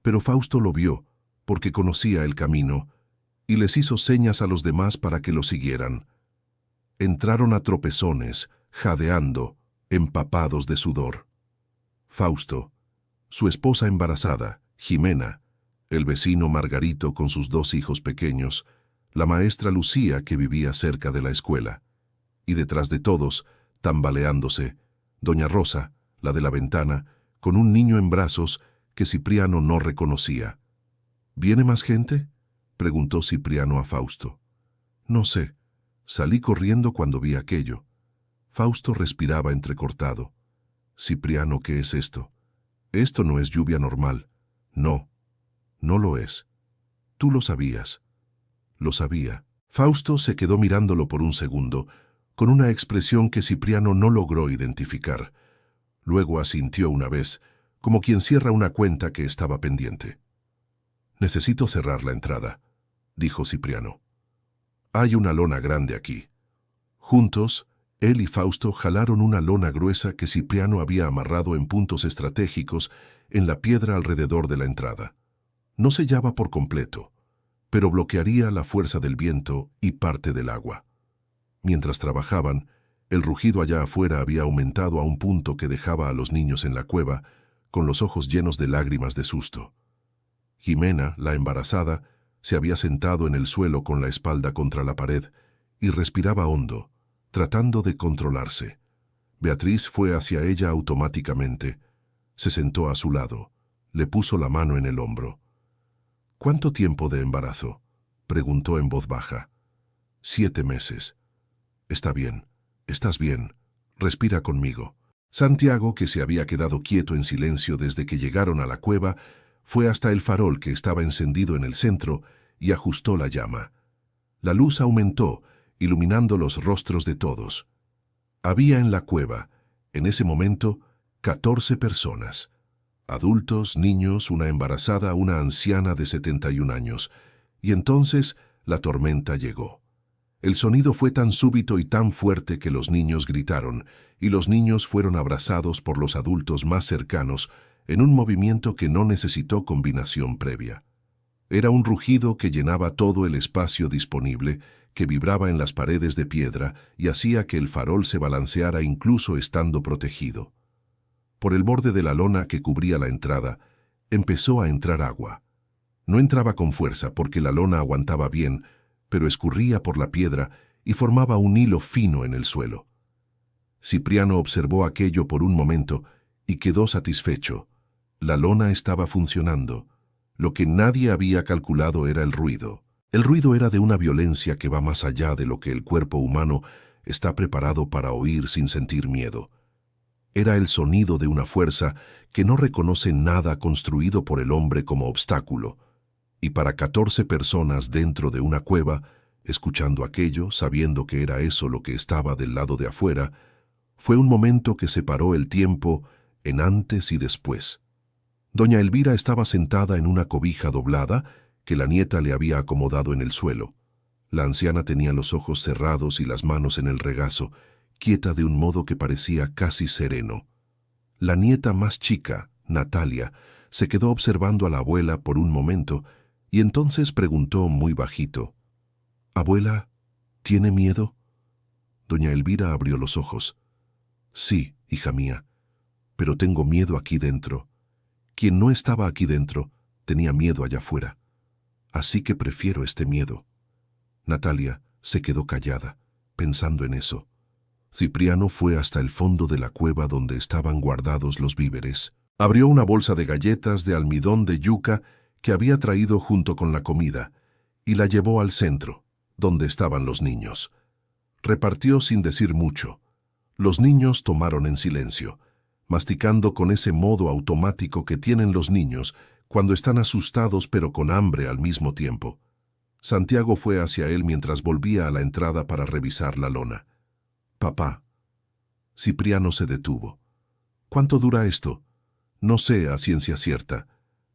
pero Fausto lo vio, porque conocía el camino, y les hizo señas a los demás para que lo siguieran. Entraron a tropezones, jadeando, empapados de sudor. Fausto, su esposa embarazada, Jimena, el vecino Margarito con sus 2 hijos pequeños, la maestra Lucía que vivía cerca de la escuela, y detrás de todos, tambaleándose, doña Rosa, la de la ventana, con un niño en brazos que Cipriano no reconocía. «¿Viene más gente?», preguntó Cipriano a Fausto. «No sé. Salí corriendo cuando vi aquello». Fausto respiraba entrecortado. «Cipriano, ¿qué es esto? Esto no es lluvia normal. No, no lo es. Tú lo sabías». Lo sabía. Fausto se quedó mirándolo por un segundo, con una expresión que Cipriano no logró identificar. Luego asintió una vez, como quien cierra una cuenta que estaba pendiente. «Necesito cerrar la entrada», dijo Cipriano. «Hay una lona grande aquí». Juntos, él y Fausto jalaron una lona gruesa que Cipriano había amarrado en puntos estratégicos en la piedra alrededor de la entrada. No sellaba por completo, pero bloquearía la fuerza del viento y parte del agua. Mientras trabajaban, el rugido allá afuera había aumentado a un punto que dejaba a los niños en la cueva, con los ojos llenos de lágrimas de susto. Jimena, la embarazada, se había sentado en el suelo con la espalda contra la pared y respiraba hondo, tratando de controlarse. Beatriz fue hacia ella automáticamente. Se sentó a su lado, le puso la mano en el hombro. «¿Cuánto tiempo de embarazo?», preguntó en voz baja. «7 meses». «Está bien, estás bien. Respira conmigo». Santiago, que se había quedado quieto en silencio desde que llegaron a la cueva, fue hasta el farol que estaba encendido en el centro y ajustó la llama. La luz aumentó, iluminando los rostros de todos. Había en la cueva, en ese momento, 14 personas. Adultos, niños, una embarazada, una anciana de 71 años. Y entonces la tormenta llegó. El sonido fue tan súbito y tan fuerte que los niños gritaron, y los niños fueron abrazados por los adultos más cercanos en un movimiento que no necesitó combinación previa. Era un rugido que llenaba todo el espacio disponible, que vibraba en las paredes de piedra y hacía que el farol se balanceara incluso estando protegido. Por el borde de la lona que cubría la entrada, empezó a entrar agua. No entraba con fuerza porque la lona aguantaba bien, pero escurría por la piedra y formaba un hilo fino en el suelo. Cipriano observó aquello por un momento y quedó satisfecho. La lona estaba funcionando. Lo que nadie había calculado era el ruido. El ruido era de una violencia que va más allá de lo que el cuerpo humano está preparado para oír sin sentir miedo. Era el sonido de una fuerza que no reconoce nada construido por el hombre como obstáculo. Y para 14 personas dentro de una cueva, escuchando aquello, sabiendo que era eso lo que estaba del lado de afuera, fue un momento que separó el tiempo en antes y después. Doña Elvira estaba sentada en una cobija doblada que la nieta le había acomodado en el suelo. La anciana tenía los ojos cerrados y las manos en el regazo, quieta de un modo que parecía casi sereno. La nieta más chica, Natalia, se quedó observando a la abuela por un momento y entonces preguntó muy bajito: «Abuela, ¿tiene miedo?» Doña Elvira abrió los ojos. «Sí, hija mía, pero tengo miedo aquí dentro. Quien no estaba aquí dentro tenía miedo allá afuera. Así que prefiero este miedo». Natalia se quedó callada, pensando en eso. Cipriano fue hasta el fondo de la cueva donde estaban guardados los víveres. Abrió una bolsa de galletas de almidón de yuca que había traído junto con la comida y la llevó al centro, donde estaban los niños. Repartió sin decir mucho. Los niños tomaron en silencio, masticando con ese modo automático que tienen los niños cuando están asustados pero con hambre al mismo tiempo. Santiago fue hacia él mientras volvía a la entrada para revisar la lona. «Papá». Cipriano se detuvo. «¿Cuánto dura esto?» «No sé a ciencia cierta.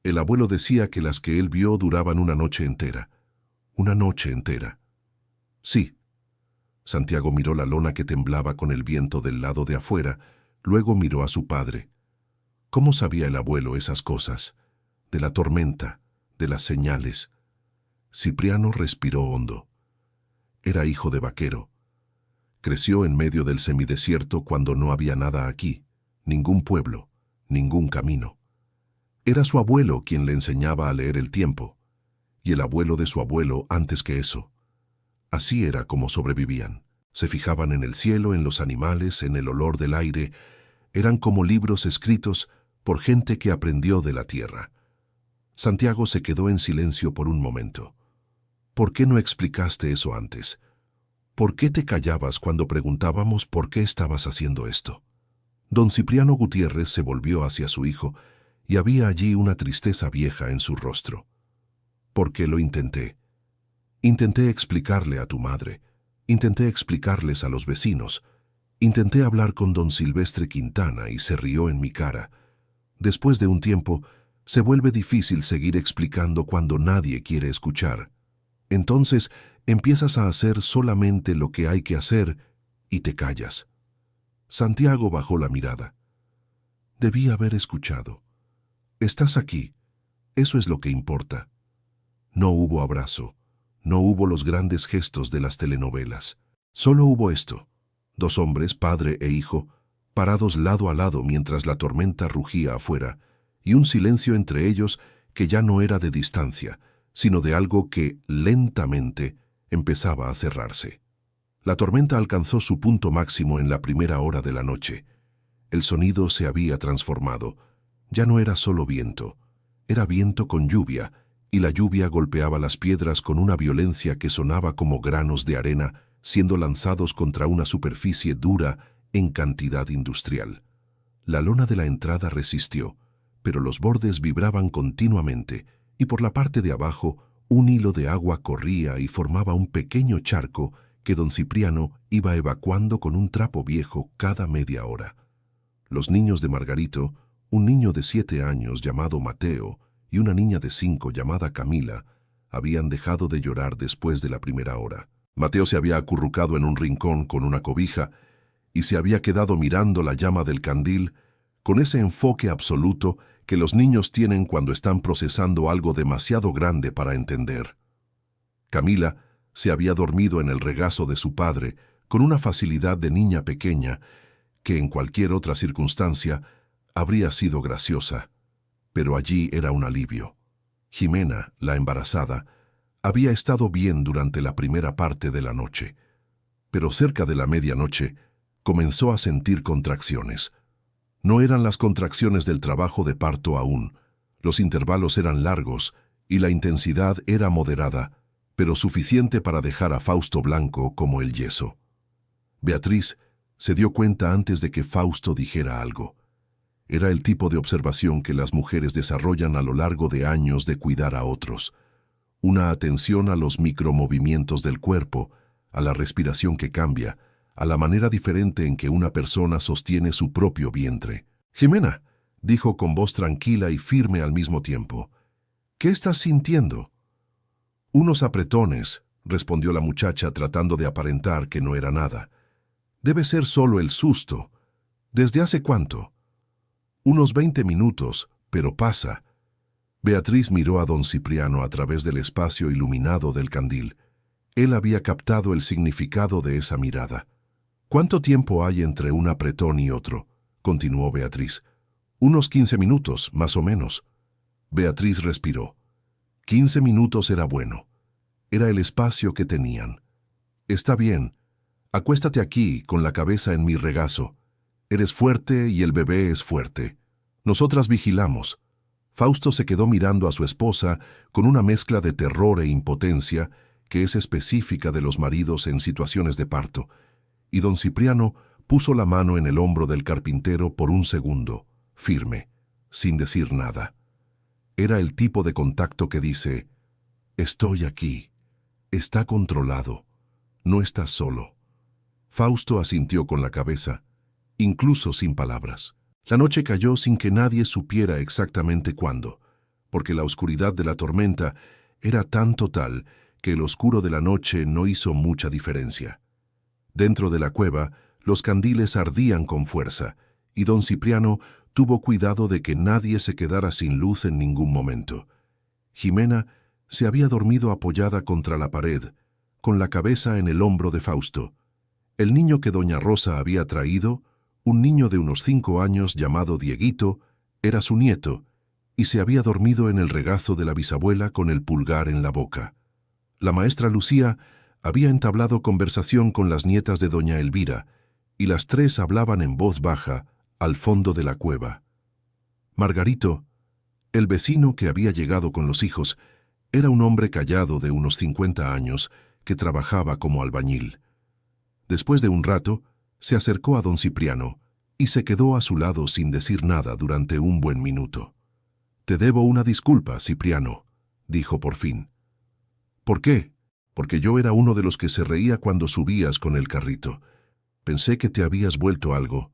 El abuelo decía que las que él vio duraban una noche entera». «¿Una noche entera?» «Sí». Santiago miró la lona que temblaba con el viento del lado de afuera, luego miró a su padre. ¿Cómo sabía el abuelo esas cosas? De la tormenta, de las señales. Cipriano respiró hondo. Era hijo de vaquero. Creció en medio del semidesierto cuando no había nada aquí, ningún pueblo, ningún camino. Era su abuelo quien le enseñaba a leer el tiempo, y el abuelo de su abuelo antes que eso. Así era como sobrevivían. Se fijaban en el cielo, en los animales, en el olor del aire. Eran como libros escritos por gente que aprendió de la tierra. Santiago se quedó en silencio por un momento. ¿Por qué no explicaste eso antes? ¿Por qué te callabas cuando preguntábamos por qué estabas haciendo esto? Don Cipriano Gutiérrez se volvió hacia su hijo y había allí una tristeza vieja en su rostro. «¿Por qué lo intenté? Intenté explicarle a tu madre, intenté explicarles a los vecinos, intenté hablar con don Silvestre Quintana y se rió en mi cara. Después de un tiempo, se vuelve difícil seguir explicando cuando nadie quiere escuchar. Entonces, empiezas a hacer solamente lo que hay que hacer y te callas». Santiago bajó la mirada. «Debí haber escuchado. Estás aquí. Eso es lo que importa». No hubo abrazo. No hubo los grandes gestos de las telenovelas. Solo hubo esto: 2 hombres, padre e hijo, parados lado a lado mientras la tormenta rugía afuera, y un silencio entre ellos que ya no era de distancia, sino de algo que, lentamente, empezaba a cerrarse. La tormenta alcanzó su punto máximo en la primera hora de la noche. El sonido se había transformado. Ya no era solo viento. Era viento con lluvia, y la lluvia golpeaba las piedras con una violencia que sonaba como granos de arena siendo lanzados contra una superficie dura en cantidad industrial. La lona de la entrada resistió, pero los bordes vibraban continuamente, y por la parte de abajo un hilo de agua corría y formaba un pequeño charco que don Cipriano iba evacuando con un trapo viejo cada media hora. Los niños de Margarito, un niño de 7 años llamado Mateo y una niña de 5 llamada Camila, habían dejado de llorar después de la primera hora. Mateo se había acurrucado en un rincón con una cobija y se había quedado mirando la llama del candil con ese enfoque absoluto que los niños tienen cuando están procesando algo demasiado grande para entender. Camila se había dormido en el regazo de su padre con una facilidad de niña pequeña que en cualquier otra circunstancia habría sido graciosa, pero allí era un alivio. Jimena, la embarazada, había estado bien durante la primera parte de la noche, pero cerca de la medianoche comenzó a sentir contracciones. No eran las contracciones del trabajo de parto aún, los intervalos eran largos y la intensidad era moderada, pero suficiente para dejar a Fausto blanco como el yeso. Beatriz se dio cuenta antes de que Fausto dijera algo. Era el tipo de observación que las mujeres desarrollan a lo largo de años de cuidar a otros. Una atención a los micromovimientos del cuerpo, a la respiración que cambia, a la manera diferente en que una persona sostiene su propio vientre. «Jimena», dijo con voz tranquila y firme al mismo tiempo, «¿qué estás sintiendo?» «Unos apretones», respondió la muchacha tratando de aparentar que no era nada. «Debe ser solo el susto. ¿Desde hace cuánto?» «Unos 20 minutos, pero pasa». Beatriz miró a don Cipriano a través del espacio iluminado del candil. Él había captado el significado de esa mirada. «¿Cuánto tiempo hay entre un apretón y otro?», continuó Beatriz. «Unos 15 minutos, más o menos». Beatriz respiró. 15 minutos era bueno. Era el espacio que tenían. «Está bien. Acuéstate aquí, con la cabeza en mi regazo. Eres fuerte y el bebé es fuerte. Nosotras vigilamos». Fausto se quedó mirando a su esposa con una mezcla de terror e impotencia que es específica de los maridos en situaciones de parto, y don Cipriano puso la mano en el hombro del carpintero por un segundo, firme, sin decir nada. Era el tipo de contacto que dice: «Estoy aquí, está controlado, no estás solo». Fausto asintió con la cabeza, incluso sin palabras. La noche cayó sin que nadie supiera exactamente cuándo, porque la oscuridad de la tormenta era tan total que el oscuro de la noche no hizo mucha diferencia. Dentro de la cueva, los candiles ardían con fuerza, y don Cipriano tuvo cuidado de que nadie se quedara sin luz en ningún momento. Jimena se había dormido apoyada contra la pared, con la cabeza en el hombro de Fausto. El niño que doña Rosa había traído, un niño de unos 5 años llamado Dieguito, era su nieto, y se había dormido en el regazo de la bisabuela con el pulgar en la boca. La maestra Lucía había entablado conversación con las nietas de doña Elvira, y las tres hablaban en voz baja, al fondo de la cueva. Margarito, el vecino que había llegado con los hijos, era un hombre callado de unos 50 años que trabajaba como albañil. Después de un rato, se acercó a don Cipriano y se quedó a su lado sin decir nada durante un buen minuto. «Te debo una disculpa, Cipriano», dijo por fin. «¿Por qué?» «Porque yo era uno de los que se reía cuando subías con el carrito. Pensé que te habías vuelto algo».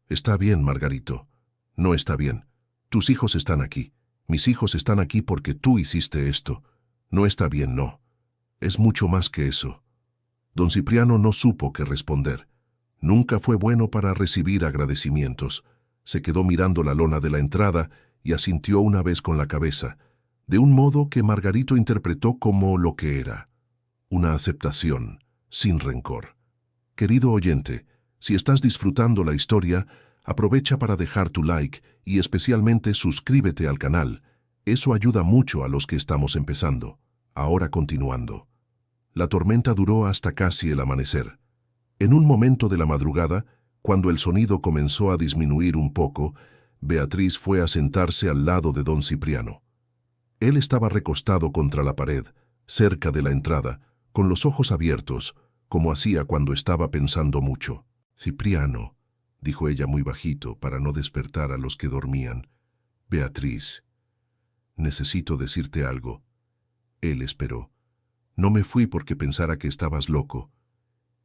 «Está bien, Margarito». «No está bien. Tus hijos están aquí. Mis hijos están aquí porque tú hiciste esto. No está bien, no. Es mucho más que eso». Don Cipriano no supo qué responder. Nunca fue bueno para recibir agradecimientos. Se quedó mirando la lona de la entrada y asintió una vez con la cabeza, de un modo que Margarito interpretó como lo que era: una aceptación, sin rencor. Querido oyente, si estás disfrutando la historia, aprovecha para dejar tu like y especialmente suscríbete al canal. Eso ayuda mucho a los que estamos empezando. Ahora continuando. La tormenta duró hasta casi el amanecer. En un momento de la madrugada, cuando el sonido comenzó a disminuir un poco, Beatriz fue a sentarse al lado de don Cipriano. Él estaba recostado contra la pared, cerca de la entrada, con los ojos abiertos, como hacía cuando estaba pensando mucho. «Cipriano», dijo ella muy bajito para no despertar a los que dormían. «Beatriz, necesito decirte algo». Él esperó. «No me fui porque pensara que estabas loco».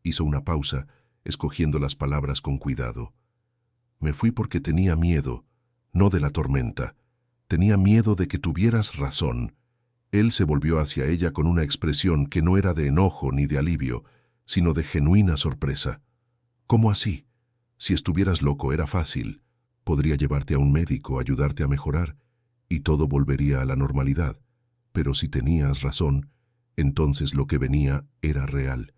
Hizo una pausa, escogiendo las palabras con cuidado. «Me fui porque tenía miedo, no de la tormenta. Tenía miedo de que tuvieras razón. Él se volvió hacia ella con una expresión que no era de enojo ni de alivio, sino de genuina sorpresa. ¿Cómo así? Si estuvieras loco era fácil. Podría llevarte a un médico, ayudarte a mejorar, y todo volvería a la normalidad. Pero si tenías razón, entonces lo que venía era real,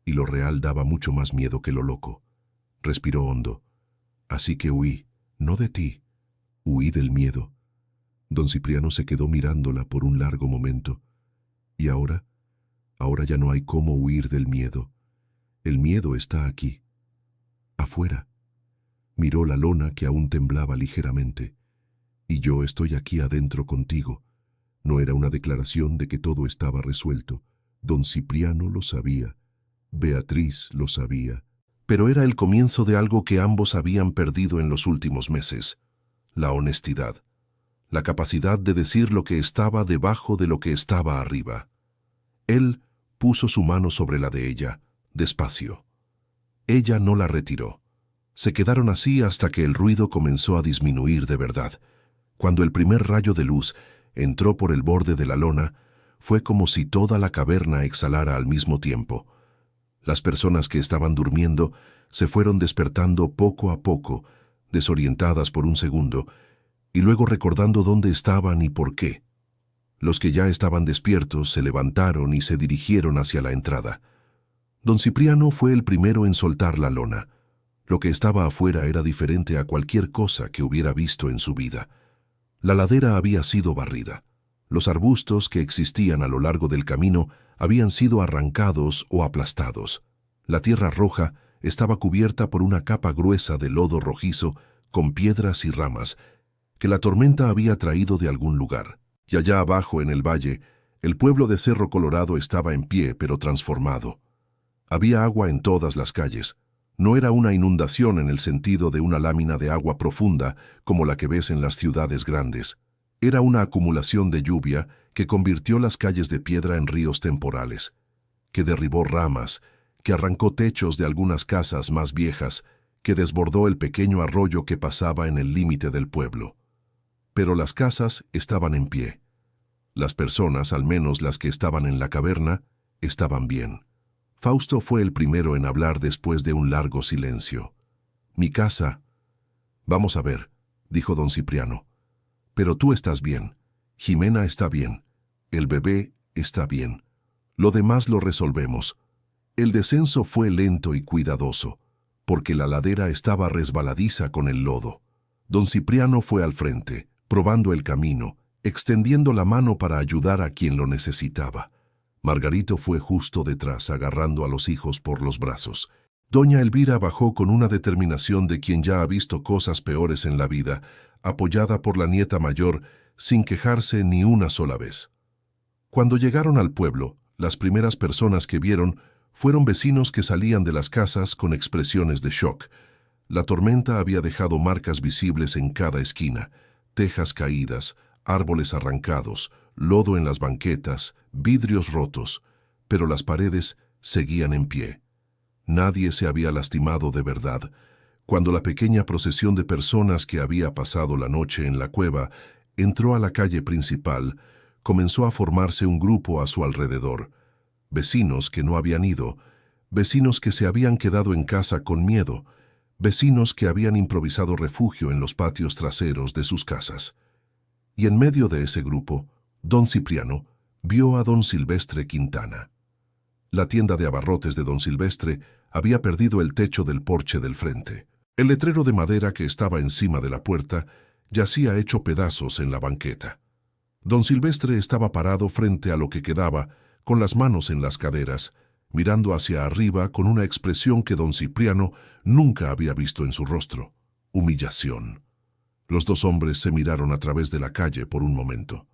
y lo real daba mucho más miedo que lo loco. Respiró hondo. Así que huí, no de ti, huí del miedo. Don Cipriano se quedó mirándola por un largo momento. ¿Y ahora? Ahora ya no hay cómo huir del miedo. El miedo está aquí, afuera. Miró la lona que aún temblaba ligeramente. Y yo estoy aquí adentro contigo. No era una declaración de que todo estaba resuelto. Don Cipriano lo sabía. Beatriz lo sabía. Pero era el comienzo de algo que ambos habían perdido en los últimos meses: la honestidad. La capacidad de decir lo que estaba debajo de lo que estaba arriba. Él puso su mano sobre la de ella, despacio. Ella no la retiró. Se quedaron así hasta que el ruido comenzó a disminuir de verdad. Cuando el primer rayo de luz entró por el borde de la lona, fue como si toda la caverna exhalara al mismo tiempo. Las personas que estaban durmiendo se fueron despertando poco a poco, desorientadas por un segundo, y luego recordando dónde estaban y por qué. Los que ya estaban despiertos se levantaron y se dirigieron hacia la entrada. Don Cipriano fue el primero en soltar la lona. Lo que estaba afuera era diferente a cualquier cosa que hubiera visto en su vida. La ladera había sido barrida. Los arbustos que existían a lo largo del camino habían sido arrancados o aplastados. La tierra roja estaba cubierta por una capa gruesa de lodo rojizo con piedras y ramas que la tormenta había traído de algún lugar. Y allá abajo en el valle, el pueblo de Cerro Colorado estaba en pie pero transformado. Había agua en todas las calles. No era una inundación en el sentido de una lámina de agua profunda como la que ves en las ciudades grandes. Era una acumulación de lluvia que convirtió las calles de piedra en ríos temporales, que derribó ramas, que arrancó techos de algunas casas más viejas, que desbordó el pequeño arroyo que pasaba en el límite del pueblo. Pero las casas estaban en pie. Las personas, al menos las que estaban en la caverna, estaban bien. Fausto fue el primero en hablar después de un largo silencio. «Mi casa». «Vamos a ver», dijo don Cipriano. «Pero tú estás bien. Jimena está bien. El bebé está bien. Lo demás lo resolvemos». El descenso fue lento y cuidadoso, porque la ladera estaba resbaladiza con el lodo. Don Cipriano fue al frente, probando el camino, extendiendo la mano para ayudar a quien lo necesitaba. Margarito fue justo detrás, agarrando a los hijos por los brazos. Doña Elvira bajó con una determinación de quien ya ha visto cosas peores en la vida, apoyada por la nieta mayor, sin quejarse ni una sola vez. Cuando llegaron al pueblo, las primeras personas que vieron fueron vecinos que salían de las casas con expresiones de shock. La tormenta había dejado marcas visibles en cada esquina: tejas caídas, árboles arrancados, lodo en las banquetas, vidrios rotos, pero las paredes seguían en pie. Nadie se había lastimado de verdad. Cuando la pequeña procesión de personas que había pasado la noche en la cueva entró a la calle principal, comenzó a formarse un grupo a su alrededor. Vecinos que no habían ido, vecinos que se habían quedado en casa con miedo, vecinos que habían improvisado refugio en los patios traseros de sus casas. Y en medio de ese grupo, don Cipriano vio a don Silvestre Quintana. La tienda de abarrotes de don Silvestre había perdido el techo del porche del frente. El letrero de madera que estaba encima de la puerta yacía hecho pedazos en la banqueta. Don Silvestre estaba parado frente a lo que quedaba, con las manos en las caderas, mirando hacia arriba con una expresión que don Cipriano nunca había visto en su rostro: humillación. Los dos hombres se miraron a través de la calle por un momento.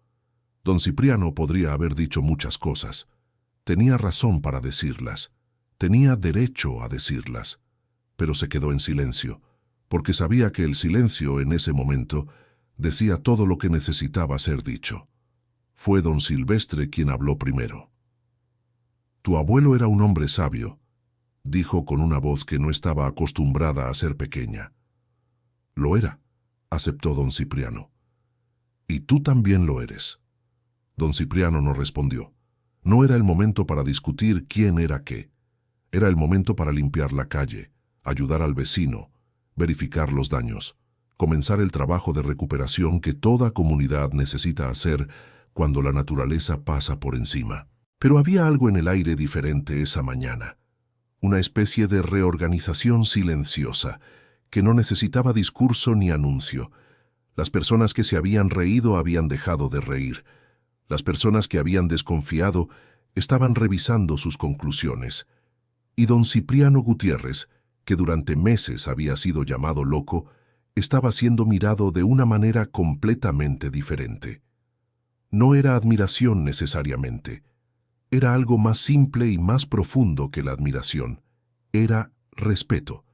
Don Cipriano podría haber dicho muchas cosas. Tenía razón para decirlas. Tenía derecho a decirlas. Pero se quedó en silencio, porque sabía que el silencio en ese momento decía todo lo que necesitaba ser dicho. Fue don Silvestre quien habló primero. «Tu abuelo era un hombre sabio», dijo con una voz que no estaba acostumbrada a ser pequeña. «Lo era», aceptó don Cipriano. «Y tú también lo eres». Don Cipriano no respondió. No era el momento para discutir quién era qué. Era el momento para limpiar la calle, ayudar al vecino, verificar los daños, comenzar el trabajo de recuperación que toda comunidad necesita hacer cuando la naturaleza pasa por encima. Pero había algo en el aire diferente esa mañana. Una especie de reorganización silenciosa, que no necesitaba discurso ni anuncio. Las personas que se habían reído habían dejado de reír. Las personas que habían desconfiado estaban revisando sus conclusiones. Y don Cipriano Gutiérrez, que durante meses había sido llamado loco, estaba siendo mirado de una manera completamente diferente. No era admiración necesariamente. Era algo más simple y más profundo que la admiración. Era respeto.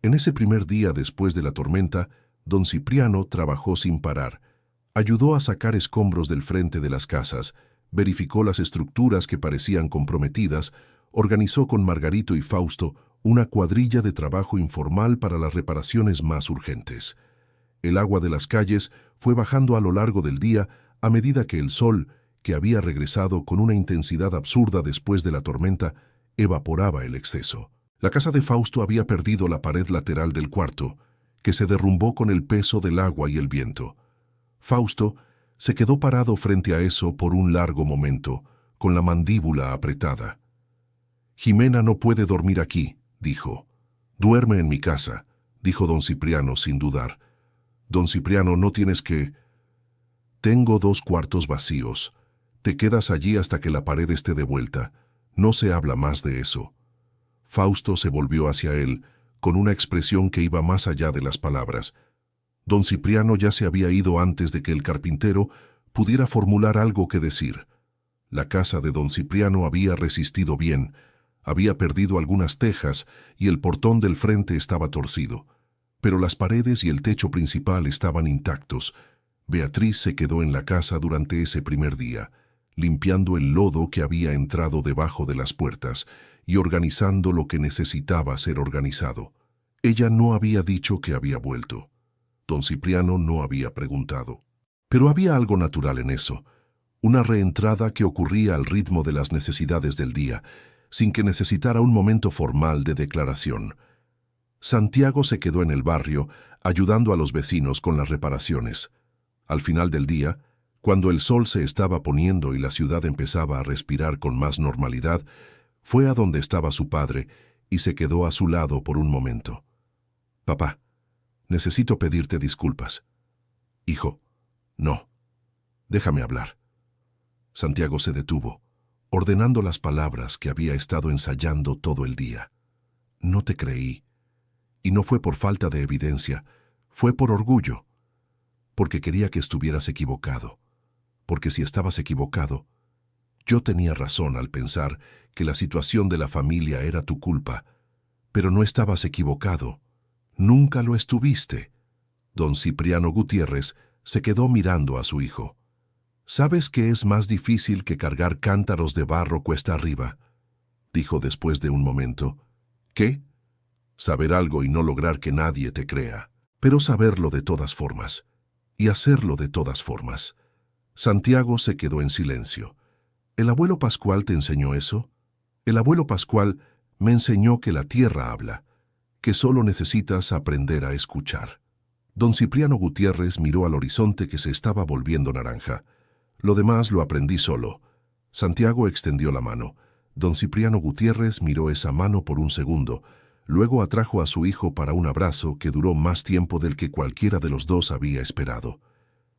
En ese primer día después de la tormenta, don Cipriano trabajó sin parar. Ayudó a sacar escombros del frente de las casas, verificó las estructuras que parecían comprometidas, organizó con Margarito y Fausto una cuadrilla de trabajo informal para las reparaciones más urgentes. El agua de las calles fue bajando a lo largo del día a medida que el sol, que había regresado con una intensidad absurda después de la tormenta, evaporaba el exceso. La casa de Fausto había perdido la pared lateral del cuarto, que se derrumbó con el peso del agua y el viento. Fausto se quedó parado frente a eso por un largo momento, con la mandíbula apretada. «Jimena no puede dormir aquí», dijo. «Duerme en mi casa», dijo don Cipriano sin dudar. «Don Cipriano, no tienes que...» «Tengo 2 cuartos vacíos. Te quedas allí hasta que la pared esté de vuelta. No se habla más de eso». Fausto se volvió hacia él, con una expresión que iba más allá de las palabras. Don Cipriano ya se había ido antes de que el carpintero pudiera formular algo que decir. La casa de don Cipriano había resistido bien, había perdido algunas tejas y el portón del frente estaba torcido. Pero las paredes y el techo principal estaban intactos. Beatriz se quedó en la casa durante ese primer día, limpiando el lodo que había entrado debajo de las puertas y organizando lo que necesitaba ser organizado. Ella no había dicho que había vuelto. Don Cipriano no había preguntado. Pero había algo natural en eso, una reentrada que ocurría al ritmo de las necesidades del día, sin que necesitara un momento formal de declaración. Santiago se quedó en el barrio, ayudando a los vecinos con las reparaciones. Al final del día, cuando el sol se estaba poniendo y la ciudad empezaba a respirar con más normalidad, fue a donde estaba su padre y se quedó a su lado por un momento. «Papá, necesito pedirte disculpas». «Hijo, no. Déjame hablar». Santiago se detuvo, ordenando las palabras que había estado ensayando todo el día. «No te creí. Y no fue por falta de evidencia, fue por orgullo. Porque quería que estuvieras equivocado. Porque si estabas equivocado, yo tenía razón al pensar que la situación de la familia era tu culpa, pero no estabas equivocado. Nunca lo estuviste». Don Cipriano Gutiérrez se quedó mirando a su hijo. «¿Sabes qué es más difícil que cargar cántaros de barro cuesta arriba?», dijo después de un momento. «¿Qué? Saber algo y no lograr que nadie te crea, pero saberlo de todas formas, y hacerlo de todas formas». Santiago se quedó en silencio. «¿El abuelo Pascual te enseñó eso?». «El abuelo Pascual me enseñó que la tierra habla, que solo necesitas aprender a escuchar». Don Cipriano Gutiérrez miró al horizonte que se estaba volviendo naranja. «Lo demás lo aprendí solo». Santiago extendió la mano. Don Cipriano Gutiérrez miró esa mano por un segundo. Luego atrajo a su hijo para un abrazo que duró más tiempo del que cualquiera de los dos había esperado.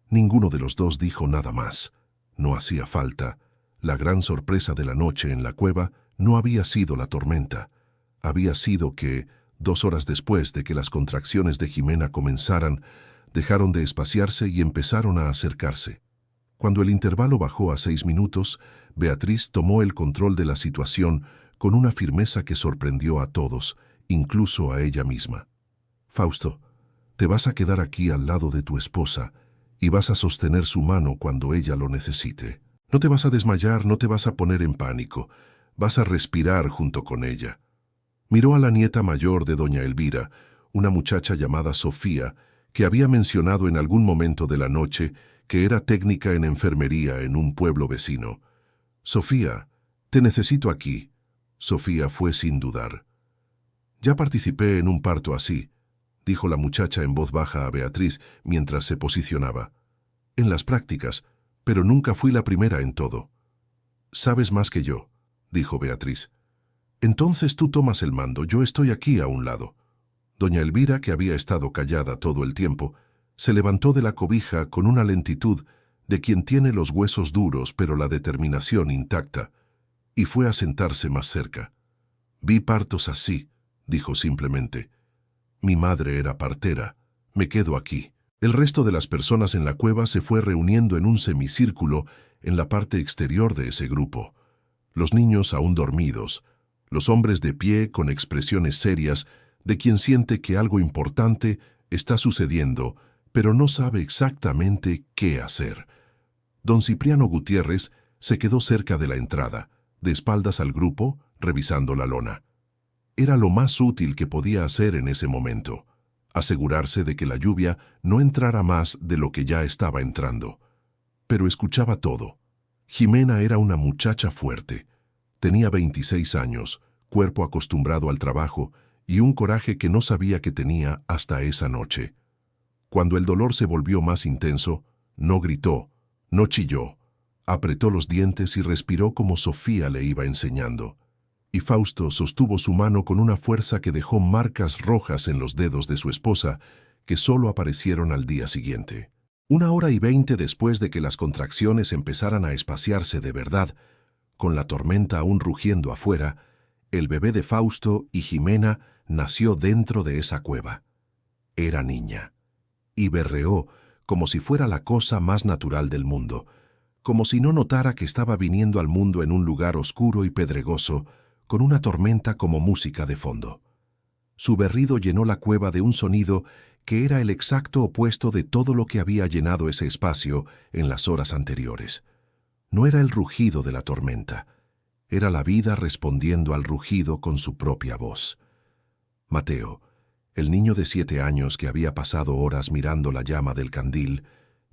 Ninguno de los dos dijo nada más. No hacía falta. La gran sorpresa de la noche en la cueva no había sido la tormenta. Había sido que, 2 horas después de que las contracciones de Jimena comenzaran, dejaron de espaciarse y empezaron a acercarse. Cuando el intervalo bajó a 6 minutos, Beatriz tomó el control de la situación con una firmeza que sorprendió a todos, incluso a ella misma. «Fausto, te vas a quedar aquí al lado de tu esposa y vas a sostener su mano cuando ella lo necesite. No te vas a desmayar, no te vas a poner en pánico, vas a respirar junto con ella». Miró a la nieta mayor de doña Elvira, una muchacha llamada Sofía, que había mencionado en algún momento de la noche que era técnica en enfermería en un pueblo vecino. «Sofía, te necesito aquí». Sofía fue sin dudar. «Ya participé en un parto así», dijo la muchacha en voz baja a Beatriz mientras se posicionaba. «En las prácticas, pero nunca fui la primera en todo». «Sabes más que yo», dijo Beatriz. «Entonces tú tomas el mando, yo estoy aquí a un lado». Doña Elvira, que había estado callada todo el tiempo, se levantó de la cobija con una lentitud de quien tiene los huesos duros pero la determinación intacta, y fue a sentarse más cerca. «Vi partos así», dijo simplemente. «Mi madre era partera. Me quedo aquí». El resto de las personas en la cueva se fue reuniendo en un semicírculo en la parte exterior de ese grupo. Los niños aún dormidos, los hombres de pie con expresiones serias de quien siente que algo importante está sucediendo, pero no sabe exactamente qué hacer. Don Cipriano Gutiérrez se quedó cerca de la entrada, de espaldas al grupo, revisando la lona. Era lo más útil que podía hacer en ese momento, asegurarse de que la lluvia no entrara más de lo que ya estaba entrando. Pero escuchaba todo. Jimena era una muchacha fuerte. Tenía 26 años, cuerpo acostumbrado al trabajo y un coraje que no sabía que tenía hasta esa noche. Cuando el dolor se volvió más intenso, no gritó, no chilló, apretó los dientes y respiró como Sofía le iba enseñando. Y Fausto sostuvo su mano con una fuerza que dejó marcas rojas en los dedos de su esposa, que solo aparecieron al día siguiente. 1 hora y 20 después de que las contracciones empezaran a espaciarse de verdad, con la tormenta aún rugiendo afuera, el bebé de Fausto y Jimena nació dentro de esa cueva. Era niña. Y berreó como si fuera la cosa más natural del mundo, como si no notara que estaba viniendo al mundo en un lugar oscuro y pedregoso, con una tormenta como música de fondo. Su berrido llenó la cueva de un sonido que era el exacto opuesto de todo lo que había llenado ese espacio en las horas anteriores. No era el rugido de la tormenta, era la vida respondiendo al rugido con su propia voz. Mateo, el niño de 7 años que había pasado horas mirando la llama del candil,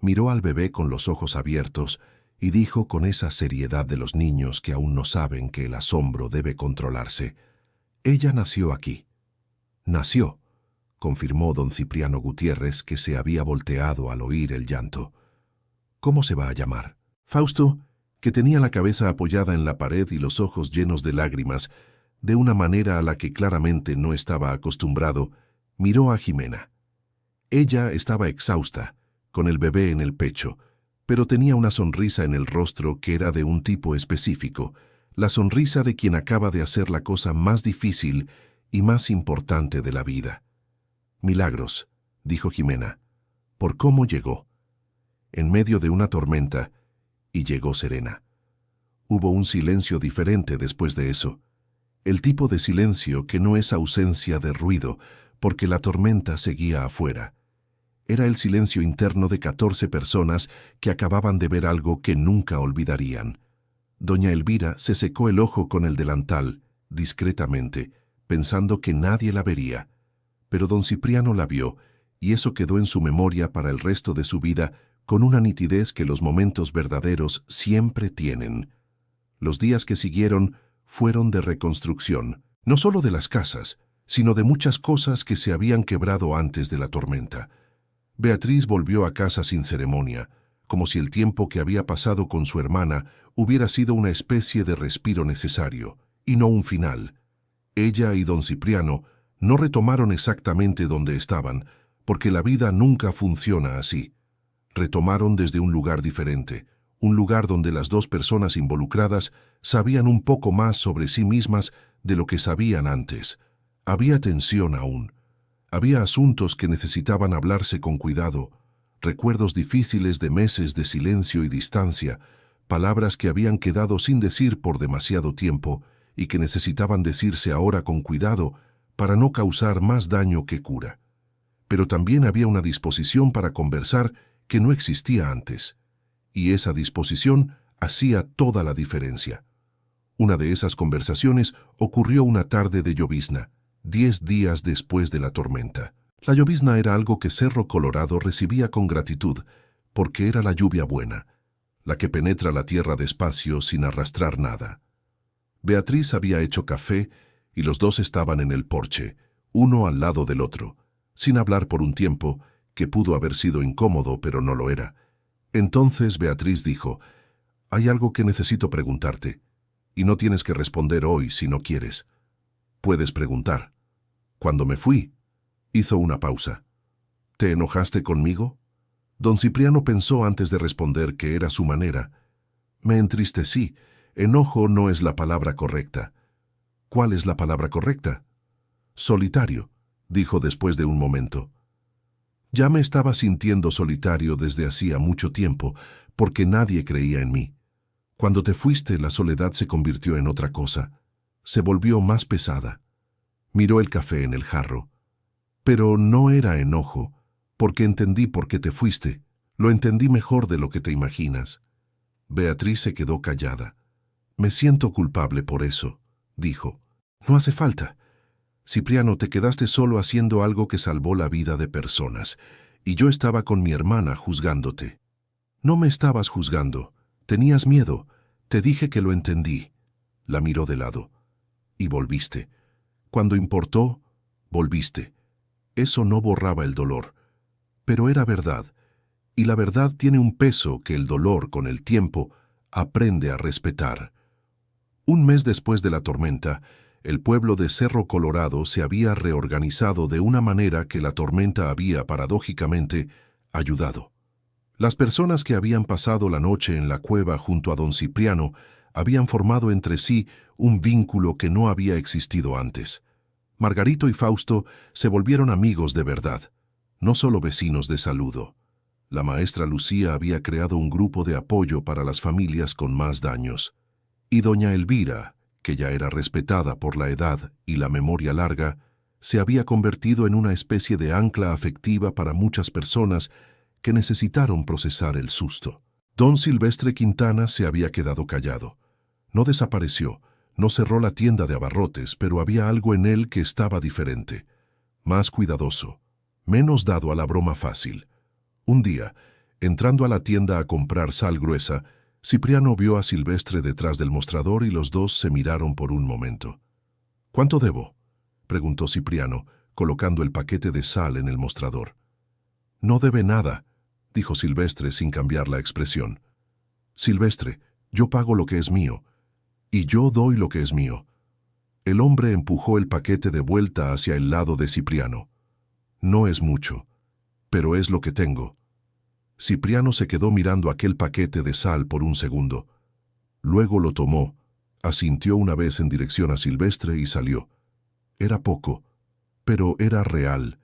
miró al bebé con los ojos abiertos y dijo con esa seriedad de los niños que aún no saben que el asombro debe controlarse: «Ella nació aquí». «Nació», confirmó don Cipriano Gutiérrez, que se había volteado al oír el llanto. «¿Cómo se va a llamar?» Fausto, que tenía la cabeza apoyada en la pared y los ojos llenos de lágrimas, de una manera a la que claramente no estaba acostumbrado, miró a Jimena. Ella estaba exhausta, con el bebé en el pecho, pero tenía una sonrisa en el rostro que era de un tipo específico, la sonrisa de quien acaba de hacer la cosa más difícil y más importante de la vida. «Milagros», dijo Jimena, «por cómo llegó». En medio de una tormenta, y llegó serena. Hubo un silencio diferente después de eso. El tipo de silencio que no es ausencia de ruido, porque la tormenta seguía afuera. Era el silencio interno de 14 personas que acababan de ver algo que nunca olvidarían. Doña Elvira se secó el ojo con el delantal, discretamente, pensando que nadie la vería. Pero don Cipriano la vio, y eso quedó en su memoria para el resto de su vida con una nitidez que los momentos verdaderos siempre tienen. Los días que siguieron fueron de reconstrucción, no solo de las casas, sino de muchas cosas que se habían quebrado antes de la tormenta. Beatriz volvió a casa sin ceremonia, como si el tiempo que había pasado con su hermana hubiera sido una especie de respiro necesario, y no un final. Ella y don Cipriano no retomaron exactamente donde estaban, porque la vida nunca funciona así. Retomaron desde un lugar diferente, un lugar donde las dos personas involucradas sabían un poco más sobre sí mismas de lo que sabían antes. Había tensión aún. Había asuntos que necesitaban hablarse con cuidado, recuerdos difíciles de meses de silencio y distancia, palabras que habían quedado sin decir por demasiado tiempo y que necesitaban decirse ahora con cuidado para no causar más daño que cura. Pero también había una disposición para conversar que no existía antes, y esa disposición hacía toda la diferencia. Una de esas conversaciones ocurrió una tarde de llovizna, 10 días después de la tormenta. La llovizna era algo que Cerro Colorado recibía con gratitud, porque era la lluvia buena, la que penetra la tierra despacio sin arrastrar nada. Beatriz había hecho café y los dos estaban en el porche, uno al lado del otro, sin hablar por un tiempo que pudo haber sido incómodo, pero no lo era. Entonces Beatriz dijo: «Hay algo que necesito preguntarte, y no tienes que responder hoy si no quieres. Puedes preguntar. Cuando me fui», hizo una pausa. «¿Te enojaste conmigo?» Don Cipriano pensó antes de responder que era su manera. «Me entristecí. Enojo no es la palabra correcta». «¿Cuál es la palabra correcta?» «Solitario», dijo después de un momento. Ya me estaba sintiendo solitario desde hacía mucho tiempo, porque nadie creía en mí. Cuando te fuiste, la soledad se convirtió en otra cosa. Se volvió más pesada. Miró el café en el jarro. Pero no era enojo, porque entendí por qué te fuiste. Lo entendí mejor de lo que te imaginas. Beatriz se quedó callada. «Me siento culpable por eso», dijo. «No hace falta. Cipriano, te quedaste solo haciendo algo que salvó la vida de personas, y yo estaba con mi hermana juzgándote». «No me estabas juzgando. Tenías miedo. Te dije que lo entendí». La miró de lado. «Y volviste. Cuando importó, volviste. Eso no borraba el dolor. Pero era verdad, y la verdad tiene un peso que el dolor, con el tiempo, aprende a respetar». Un mes después de la tormenta, el pueblo de Cerro Colorado se había reorganizado de una manera que la tormenta había, paradójicamente, ayudado. Las personas que habían pasado la noche en la cueva junto a don Cipriano habían formado entre sí un vínculo que no había existido antes. Margarito y Fausto se volvieron amigos de verdad, no solo vecinos de saludo. La maestra Lucía había creado un grupo de apoyo para las familias con más daños. Y doña Elvira, que ya era respetada por la edad y la memoria larga, se había convertido en una especie de ancla afectiva para muchas personas que necesitaron procesar el susto. Don Silvestre Quintana se había quedado callado. No desapareció, no cerró la tienda de abarrotes, pero había algo en él que estaba diferente, más cuidadoso, menos dado a la broma fácil. Un día, entrando a la tienda a comprar sal gruesa, Cipriano vio a Silvestre detrás del mostrador y los dos se miraron por un momento. «¿Cuánto debo?», preguntó Cipriano, colocando el paquete de sal en el mostrador. «No debe nada», dijo Silvestre sin cambiar la expresión. «Silvestre, yo pago lo que es mío, y yo doy lo que es mío». El hombre empujó el paquete de vuelta hacia el lado de Cipriano. «No es mucho, pero es lo que tengo». Cipriano se quedó mirando aquel paquete de sal por un segundo. Luego lo tomó, asintió una vez en dirección a Silvestre y salió. Era poco, pero era real.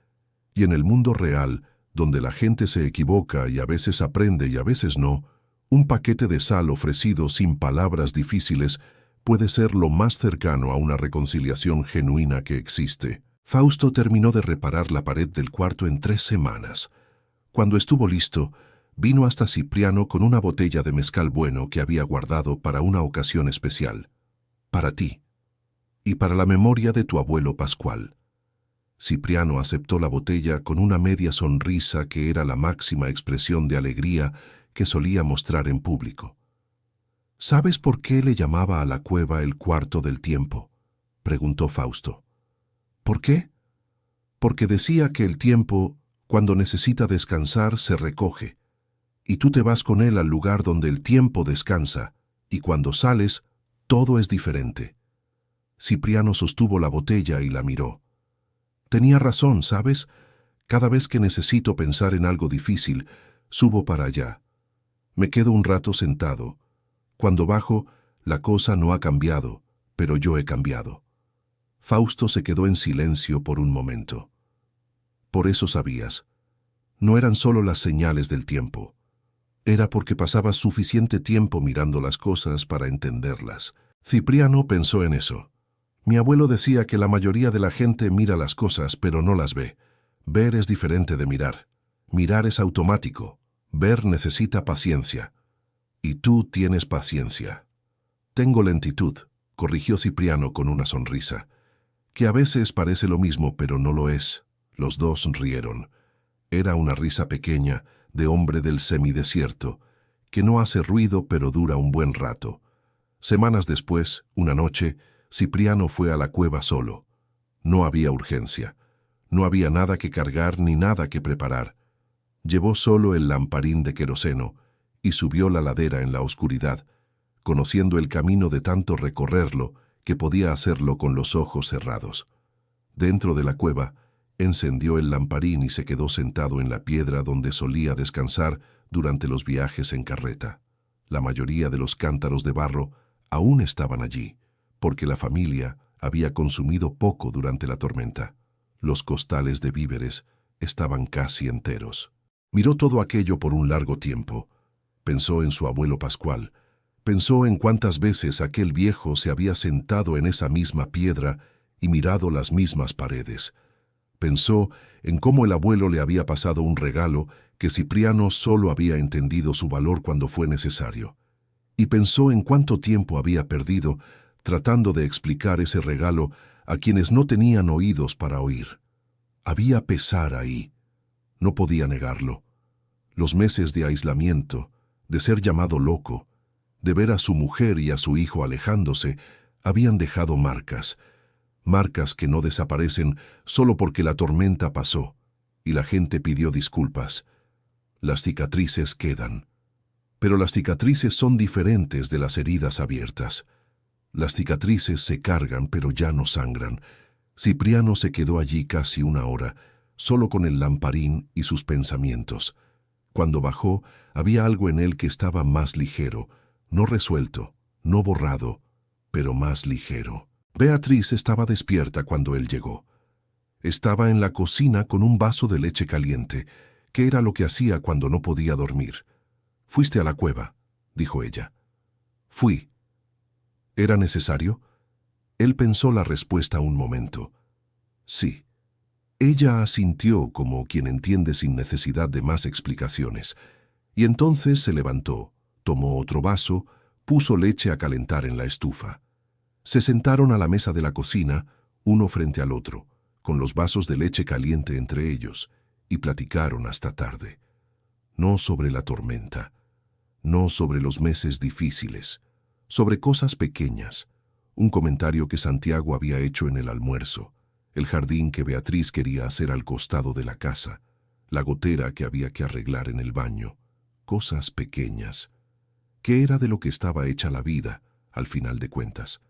Y en el mundo real, donde la gente se equivoca y a veces aprende y a veces no, un paquete de sal ofrecido sin palabras difíciles puede ser lo más cercano a una reconciliación genuina que existe. Fausto terminó de reparar la pared del cuarto en 3 semanas. Cuando estuvo listo, vino hasta Cipriano con una botella de mezcal bueno que había guardado para una ocasión especial. «Para ti, y para la memoria de tu abuelo Pascual». Cipriano aceptó la botella con una media sonrisa que era la máxima expresión de alegría que solía mostrar en público. «¿Sabes por qué le llamaba a la cueva el cuarto del tiempo?», preguntó Fausto. «¿Por qué?». «Porque decía que el tiempo, cuando necesita descansar, se recoge, y tú te vas con él al lugar donde el tiempo descansa, y cuando sales, todo es diferente». Cipriano sostuvo la botella y la miró. «Tenía razón, ¿sabes? Cada vez que necesito pensar en algo difícil, subo para allá. Me quedo un rato sentado. Cuando bajo, la cosa no ha cambiado, pero yo he cambiado». Fausto se quedó en silencio por un momento. «Por eso sabías. No eran solo las señales del tiempo. Era porque pasabas suficiente tiempo mirando las cosas para entenderlas». Cipriano pensó en eso. Mi abuelo decía que la mayoría de la gente mira las cosas, pero no las ve. Ver es diferente de mirar. Mirar es automático. Ver necesita paciencia. Y tú tienes paciencia. «Tengo lentitud», corrigió Cipriano con una sonrisa, que a veces parece lo mismo, pero no lo es. Los dos rieron. Era una risa pequeña, de hombre del semidesierto, que no hace ruido pero dura un buen rato. Semanas después, una noche, Cipriano fue a la cueva solo. No había urgencia. No había nada que cargar ni nada que preparar. Llevó solo el lamparín de queroseno y subió la ladera en la oscuridad, conociendo el camino de tanto recorrerlo que podía hacerlo con los ojos cerrados. Dentro de la cueva, encendió el lamparín y se quedó sentado en la piedra donde solía descansar durante los viajes en carreta. La mayoría de los cántaros de barro aún estaban allí, porque la familia había consumido poco durante la tormenta. Los costales de víveres estaban casi enteros. Miró todo aquello por un largo tiempo. Pensó en su abuelo Pascual. Pensó en cuántas veces aquel viejo se había sentado en esa misma piedra y mirado las mismas paredes. Pensó en cómo el abuelo le había pasado un regalo que Cipriano solo había entendido su valor cuando fue necesario. Y pensó en cuánto tiempo había perdido tratando de explicar ese regalo a quienes no tenían oídos para oír. Había pesar ahí. No podía negarlo. Los meses de aislamiento, de ser llamado loco, de ver a su mujer y a su hijo alejándose, habían dejado marcas que no desaparecen solo porque la tormenta pasó y la gente pidió disculpas. Las cicatrices quedan. Pero las cicatrices son diferentes de las heridas abiertas. Las cicatrices se cargan pero ya no sangran. Cipriano se quedó allí casi una hora, solo con el lamparín y sus pensamientos. Cuando bajó, había algo en él que estaba más ligero, no resuelto, no borrado, pero más ligero. Beatriz estaba despierta cuando él llegó. Estaba en la cocina con un vaso de leche caliente, que era lo que hacía cuando no podía dormir. «¿Fuiste a la cueva?», dijo ella. «Fui». ¿Era necesario? Él pensó la respuesta un momento. Sí. Ella asintió como quien entiende sin necesidad de más explicaciones, y entonces se levantó, tomó otro vaso, puso leche a calentar en la estufa. Se sentaron a la mesa de la cocina, uno frente al otro, con los vasos de leche caliente entre ellos, y platicaron hasta tarde. No sobre la tormenta, no sobre los meses difíciles, sobre cosas pequeñas, un comentario que Santiago había hecho en el almuerzo, el jardín que Beatriz quería hacer al costado de la casa, la gotera que había que arreglar en el baño, cosas pequeñas. ¿Qué era de lo que estaba hecha la vida, al final de cuentas?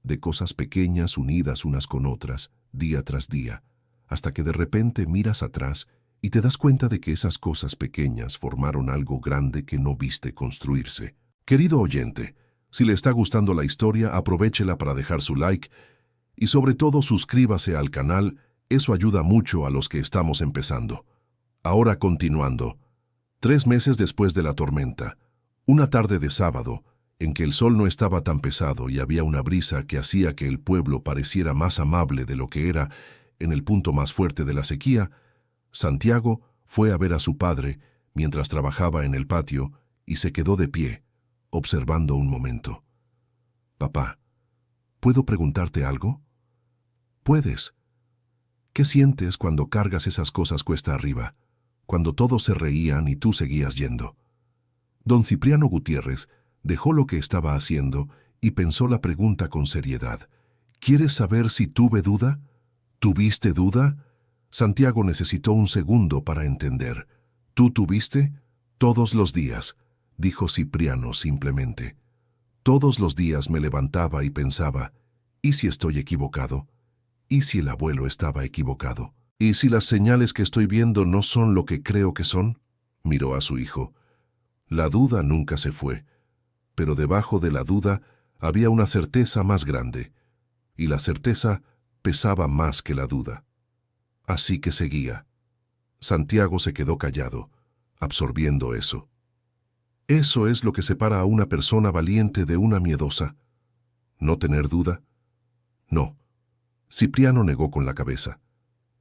De cosas pequeñas unidas unas con otras, día tras día, hasta que de repente miras atrás y te das cuenta de que esas cosas pequeñas formaron algo grande que no viste construirse. Querido oyente, si le está gustando la historia, aprovéchela para dejar su like y sobre todo suscríbase al canal, eso ayuda mucho a los que estamos empezando. Ahora continuando. 3 meses después de la tormenta, una tarde de sábado, en que el sol no estaba tan pesado y había una brisa que hacía que el pueblo pareciera más amable de lo que era en el punto más fuerte de la sequía, Santiago fue a ver a su padre mientras trabajaba en el patio y se quedó de pie, observando un momento. «Papá, ¿puedo preguntarte algo?» «Puedes. ¿Qué sientes cuando cargas esas cosas cuesta arriba, cuando todos se reían y tú seguías yendo?» Don Cipriano Gutiérrez dejó lo que estaba haciendo y pensó la pregunta con seriedad. «¿Quieres saber si tuve duda? ¿Tuviste duda?» Santiago necesitó un segundo para entender. «¿Tú tuviste?» «Todos los días», dijo Cipriano simplemente. «Todos los días me levantaba y pensaba, ¿y si estoy equivocado? ¿Y si el abuelo estaba equivocado? ¿Y si las señales que estoy viendo no son lo que creo que son?» Miró a su hijo. La duda nunca se fue, pero debajo de la duda había una certeza más grande, y la certeza pesaba más que la duda. Así que seguía. Santiago se quedó callado, absorbiendo eso. Eso es lo que separa a una persona valiente de una miedosa. ¿No tener duda? No. Cipriano negó con la cabeza.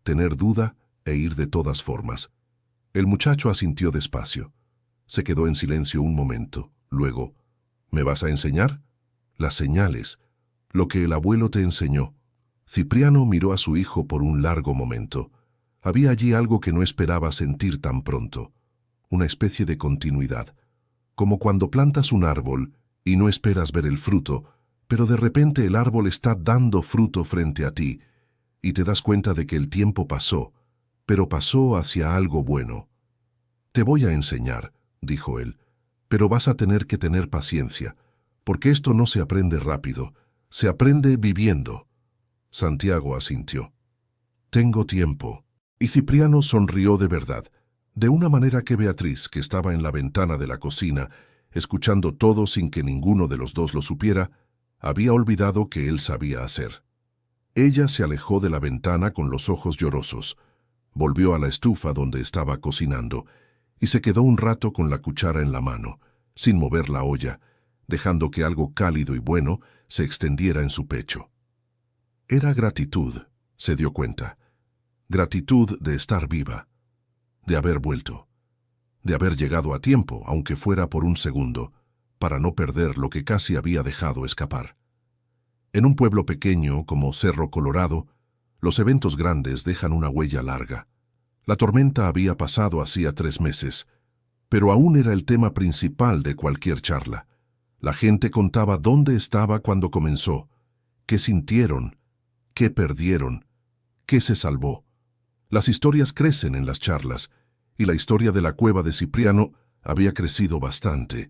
Tener duda e ir de todas formas. El muchacho asintió despacio. Se quedó en silencio un momento. Luego, ¿me vas a enseñar? Las señales. Lo que el abuelo te enseñó. Cipriano miró a su hijo por un largo momento. Había allí algo que no esperaba sentir tan pronto. una especie de continuidad, como cuando plantas un árbol y no esperas ver el fruto, pero de repente el árbol está dando fruto frente a ti, y te das cuenta de que el tiempo pasó, pero pasó hacia algo bueno. Te voy a enseñar, dijo él, pero vas a tener que tener paciencia, porque esto no se aprende rápido, se aprende viviendo. Santiago asintió. Tengo tiempo. Y Cipriano sonrió de verdad, de una manera que Beatriz, que estaba en la ventana de la cocina, escuchando todo sin que ninguno de los dos lo supiera, había olvidado que él sabía hacer. Ella se alejó de la ventana con los ojos llorosos, volvió a la estufa donde estaba cocinando y se quedó un rato con la cuchara en la mano, sin mover la olla, dejando que algo cálido y bueno se extendiera en su pecho. Era gratitud, se dio cuenta. Gratitud de estar viva, de haber vuelto, de haber llegado a tiempo, aunque fuera por un segundo, para no perder lo que casi había dejado escapar. En un pueblo pequeño como Cerro Colorado, los eventos grandes dejan una huella larga. La tormenta había pasado hacía 3 meses, pero aún era el tema principal de cualquier charla. La gente contaba dónde estaba cuando comenzó, qué sintieron, qué perdieron, qué se salvó. Las historias crecen en las charlas, y la historia de la cueva de Cipriano había crecido bastante.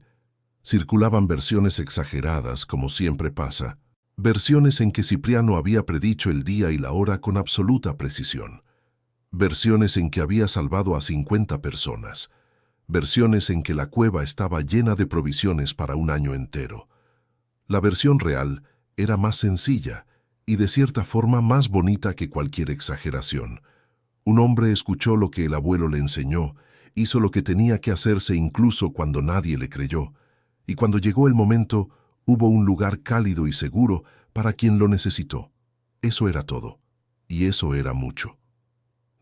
Circulaban versiones exageradas, como siempre pasa, versiones en que Cipriano había predicho el día y la hora con absoluta precisión, versiones en que había salvado a 50 personas, versiones en que la cueva estaba llena de provisiones para un año entero. La versión real era más sencilla y de cierta forma más bonita que cualquier exageración. Un hombre escuchó lo que el abuelo le enseñó, hizo lo que tenía que hacerse incluso cuando nadie le creyó, y cuando llegó el momento, hubo un lugar cálido y seguro para quien lo necesitó. Eso era todo, y eso era mucho.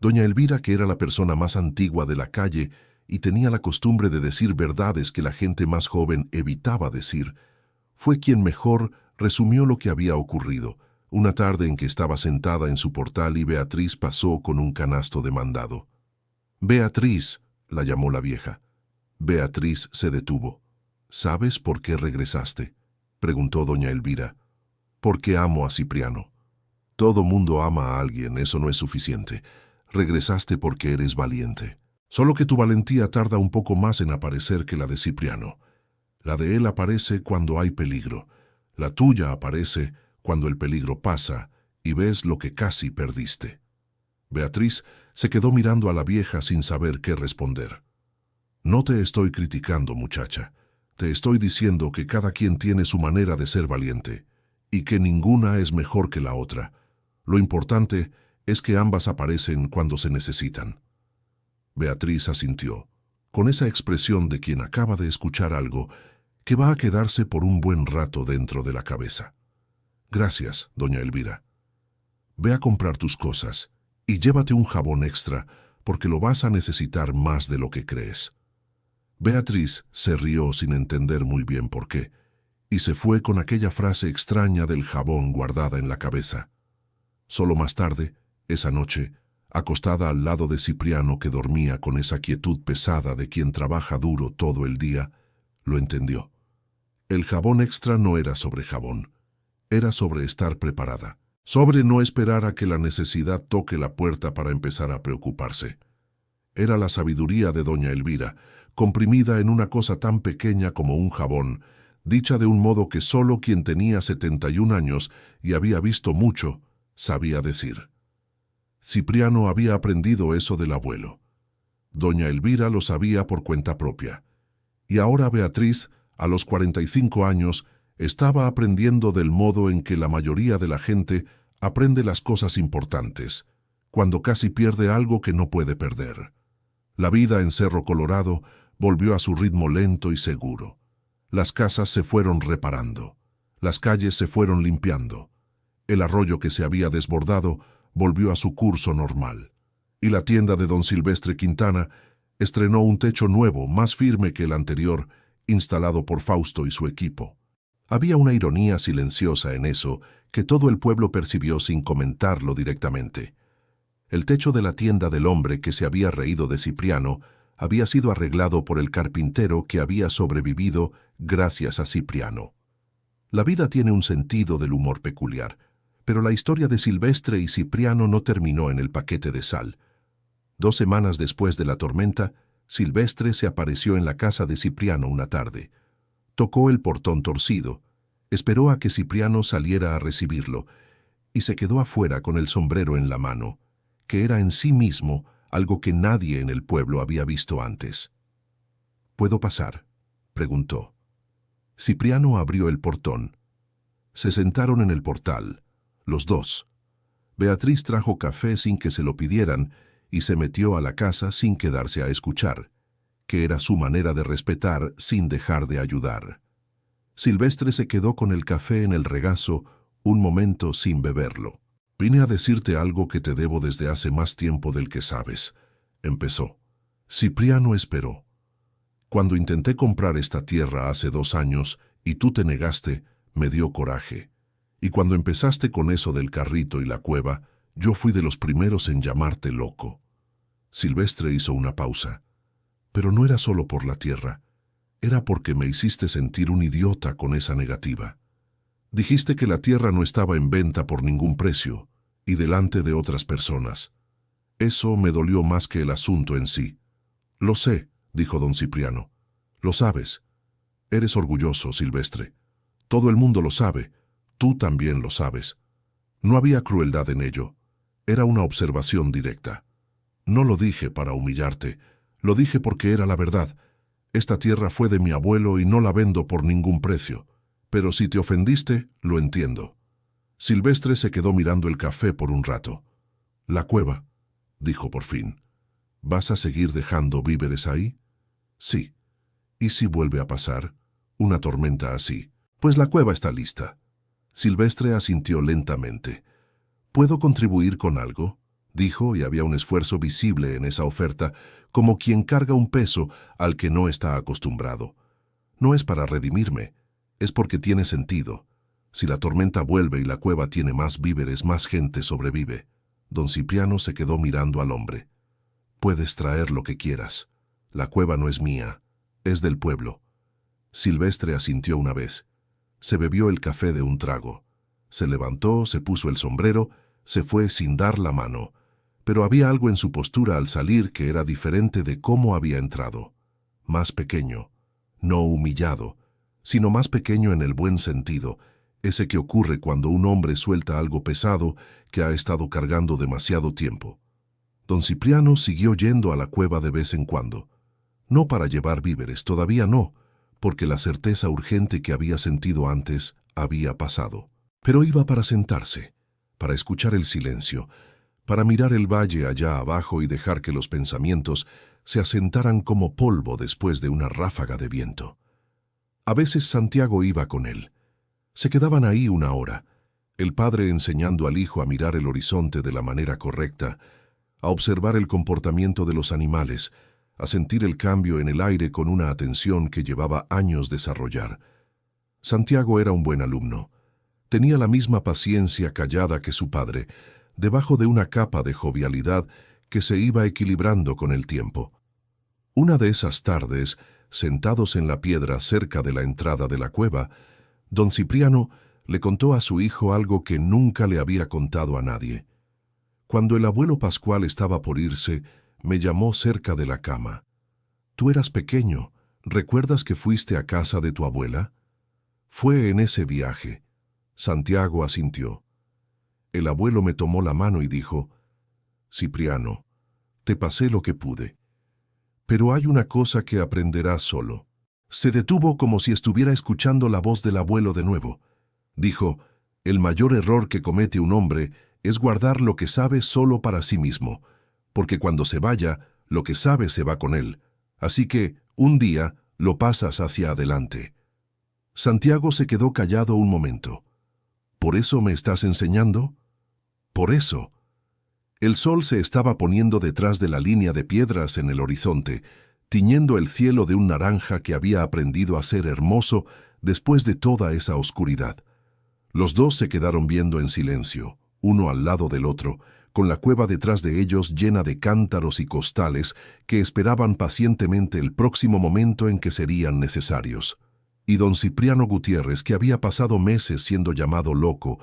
Doña Elvira, que era la persona más antigua de la calle y tenía la costumbre de decir verdades que la gente más joven evitaba decir, fue quien mejor resumió lo que había ocurrido, una tarde en que estaba sentada en su portal y Beatriz pasó con un canasto de mandado. «Beatriz», la llamó la vieja. Beatriz se detuvo. «¿Sabes por qué regresaste?», preguntó doña Elvira. «Porque amo a Cipriano». «Todo mundo ama a alguien, eso no es suficiente. Regresaste porque eres valiente. Solo que tu valentía tarda un poco más en aparecer que la de Cipriano. La de él aparece cuando hay peligro. La tuya aparece cuando el peligro pasa y ves lo que casi perdiste». Beatriz se quedó mirando a la vieja sin saber qué responder. «No te estoy criticando, muchacha. Te estoy diciendo que cada quien tiene su manera de ser valiente y que ninguna es mejor que la otra. Lo importante es que ambas aparecen cuando se necesitan». Beatriz asintió, con esa expresión de quien acaba de escuchar algo que va a quedarse por un buen rato dentro de la cabeza. «Gracias, doña Elvira. Ve a comprar tus cosas y llévate un jabón extra porque lo vas a necesitar más de lo que crees». Beatriz se rió sin entender muy bien por qué, y se fue con aquella frase extraña del jabón guardada en la cabeza. Solo más tarde, esa noche, acostada al lado de Cipriano que dormía con esa quietud pesada de quien trabaja duro todo el día, lo entendió. El jabón extra no era sobre jabón, era sobre estar preparada, sobre no esperar a que la necesidad toque la puerta para empezar a preocuparse. Era la sabiduría de doña Elvira, comprimida en una cosa tan pequeña como un jabón, dicha de un modo que solo quien tenía 71 años y había visto mucho, sabía decir. Cipriano había aprendido eso del abuelo. Doña Elvira lo sabía por cuenta propia. Y ahora Beatriz, a los 45 años, estaba aprendiendo del modo en que la mayoría de la gente aprende las cosas importantes, cuando casi pierde algo que no puede perder. La vida en Cerro Colorado volvió a su ritmo lento y seguro. Las casas se fueron reparando, las calles se fueron limpiando, el arroyo que se había desbordado volvió a su curso normal, y la tienda de don Silvestre Quintana estrenó un techo nuevo, más firme que el anterior, instalado por Fausto y su equipo. Había una ironía silenciosa en eso que todo el pueblo percibió sin comentarlo directamente. El techo de la tienda del hombre que se había reído de Cipriano había sido arreglado por el carpintero que había sobrevivido gracias a Cipriano. La vida tiene un sentido del humor peculiar, pero la historia de Silvestre y Cipriano no terminó en el paquete de sal. 2 semanas después de la tormenta, Silvestre se apareció en la casa de Cipriano una tarde. Tocó el portón torcido, esperó a que Cipriano saliera a recibirlo y se quedó afuera con el sombrero en la mano, que era en sí mismo algo que nadie en el pueblo había visto antes. —¿Puedo pasar? —preguntó. Cipriano abrió el portón. Se sentaron en el portal, los dos. Beatriz trajo café sin que se lo pidieran y se metió a la casa sin quedarse a escuchar, que era su manera de respetar sin dejar de ayudar. Silvestre se quedó con el café en el regazo un momento sin beberlo. —Vine a decirte algo que te debo desde hace más tiempo del que sabes —empezó. Cipriano esperó. —Cuando intenté comprar esta tierra hace 2 años y tú te negaste, me dio coraje. Y cuando empezaste con eso del carrito y la cueva, yo fui de los primeros en llamarte loco. Silvestre hizo una pausa. Pero no era solo por la tierra. Era porque me hiciste sentir un idiota con esa negativa. Dijiste que la tierra no estaba en venta por ningún precio, y delante de otras personas. Eso me dolió más que el asunto en sí. Lo sé, dijo don Cipriano. Lo sabes. Eres orgulloso, Silvestre. Todo el mundo lo sabe. Tú también lo sabes. No había crueldad en ello. Era una observación directa. No lo dije para humillarte. Lo dije porque era la verdad. Esta tierra fue de mi abuelo y no la vendo por ningún precio. Pero si te ofendiste, lo entiendo. Silvestre se quedó mirando el café por un rato. La cueva, dijo por fin. ¿Vas a seguir dejando víveres ahí? Sí. ¿Y si vuelve a pasar una tormenta así? Pues la cueva está lista. Silvestre asintió lentamente. ¿Puedo contribuir con algo?, dijo, y había un esfuerzo visible en esa oferta, como quien carga un peso al que no está acostumbrado. No es para redimirme, es porque tiene sentido. Si la tormenta vuelve y la cueva tiene más víveres, más gente sobrevive. Don Cipriano se quedó mirando al hombre. Puedes traer lo que quieras. La cueva no es mía, es del pueblo. Silvestre asintió una vez. Se bebió el café de un trago. Se levantó, se puso el sombrero, se fue sin dar la mano. Pero había algo en su postura al salir que era diferente de cómo había entrado. Más pequeño, no humillado, sino más pequeño en el buen sentido, ese que ocurre cuando un hombre suelta algo pesado que ha estado cargando demasiado tiempo. Don Cipriano siguió yendo a la cueva de vez en cuando. No para llevar víveres, todavía no, porque la certeza urgente que había sentido antes había pasado. Pero iba para sentarse, para escuchar el silencio, para mirar el valle allá abajo y dejar que los pensamientos se asentaran como polvo después de una ráfaga de viento. A veces Santiago iba con él. Se quedaban ahí 1 hora, el padre enseñando al hijo a mirar el horizonte de la manera correcta, a observar el comportamiento de los animales, a sentir el cambio en el aire con una atención que llevaba años desarrollar. Santiago era un buen alumno. Tenía la misma paciencia callada que su padre, debajo de una capa de jovialidad que se iba equilibrando con el tiempo. Una de esas tardes, sentados en la piedra cerca de la entrada de la cueva, don Cipriano le contó a su hijo algo que nunca le había contado a nadie. Cuando el abuelo Pascual estaba por irse, me llamó cerca de la cama. Tú eras pequeño, ¿recuerdas que fuiste a casa de tu abuela? Fue en ese viaje. Santiago asintió. El abuelo me tomó la mano y dijo, Cipriano, te pasé lo que pude. Pero hay una cosa que aprenderás solo. Se detuvo como si estuviera escuchando la voz del abuelo de nuevo. Dijo, el mayor error que comete un hombre es guardar lo que sabe solo para sí mismo, porque cuando se vaya, lo que sabe se va con él. Así que, un día, lo pasas hacia adelante. Santiago se quedó callado un momento. ¿Por eso me estás enseñando? Por eso. El sol se estaba poniendo detrás de la línea de piedras en el horizonte, tiñendo el cielo de un naranja que había aprendido a ser hermoso después de toda esa oscuridad. Los dos se quedaron viendo en silencio, uno al lado del otro, con la cueva detrás de ellos llena de cántaros y costales que esperaban pacientemente el próximo momento en que serían necesarios. Y don Cipriano Gutiérrez, que había pasado meses siendo llamado loco,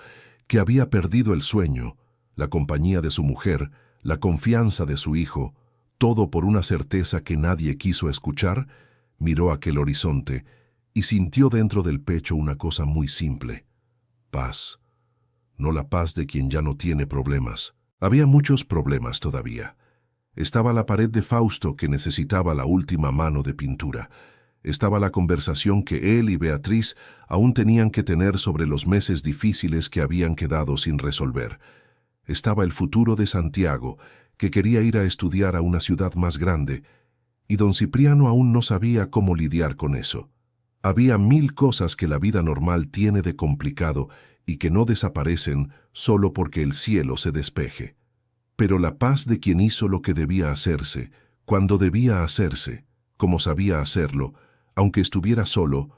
que había perdido el sueño, la compañía de su mujer, la confianza de su hijo, todo por una certeza que nadie quiso escuchar, miró aquel horizonte y sintió dentro del pecho una cosa muy simple: paz. No la paz de quien ya no tiene problemas. Había muchos problemas todavía. Estaba la pared de Fausto, que necesitaba la última mano de pintura. Estaba la conversación que él y Beatriz aún tenían que tener sobre los meses difíciles que habían quedado sin resolver. Estaba el futuro de Santiago, que quería ir a estudiar a una ciudad más grande, y don Cipriano aún no sabía cómo lidiar con eso. Había 1000 cosas que la vida normal tiene de complicado y que no desaparecen solo porque el cielo se despeje. Pero la paz de quien hizo lo que debía hacerse, cuando debía hacerse, como sabía hacerlo, aunque estuviera solo,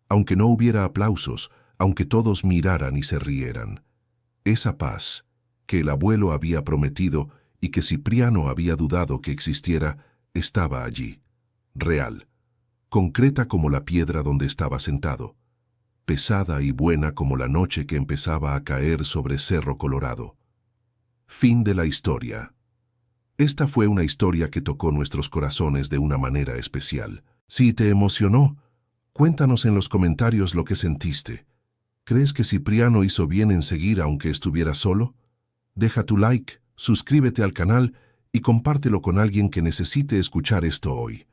aunque no hubiera aplausos, aunque todos miraran y se rieran. Esa paz, que el abuelo había prometido y que Cipriano había dudado que existiera, estaba allí, real, concreta como la piedra donde estaba sentado, pesada y buena como la noche que empezaba a caer sobre Cerro Colorado. Fin de la historia. Esta fue una historia que tocó nuestros corazones de una manera especial. Si te emocionó, cuéntanos en los comentarios lo que sentiste. ¿Crees que Cipriano hizo bien en seguir aunque estuviera solo? Deja tu like, suscríbete al canal y compártelo con alguien que necesite escuchar esto hoy.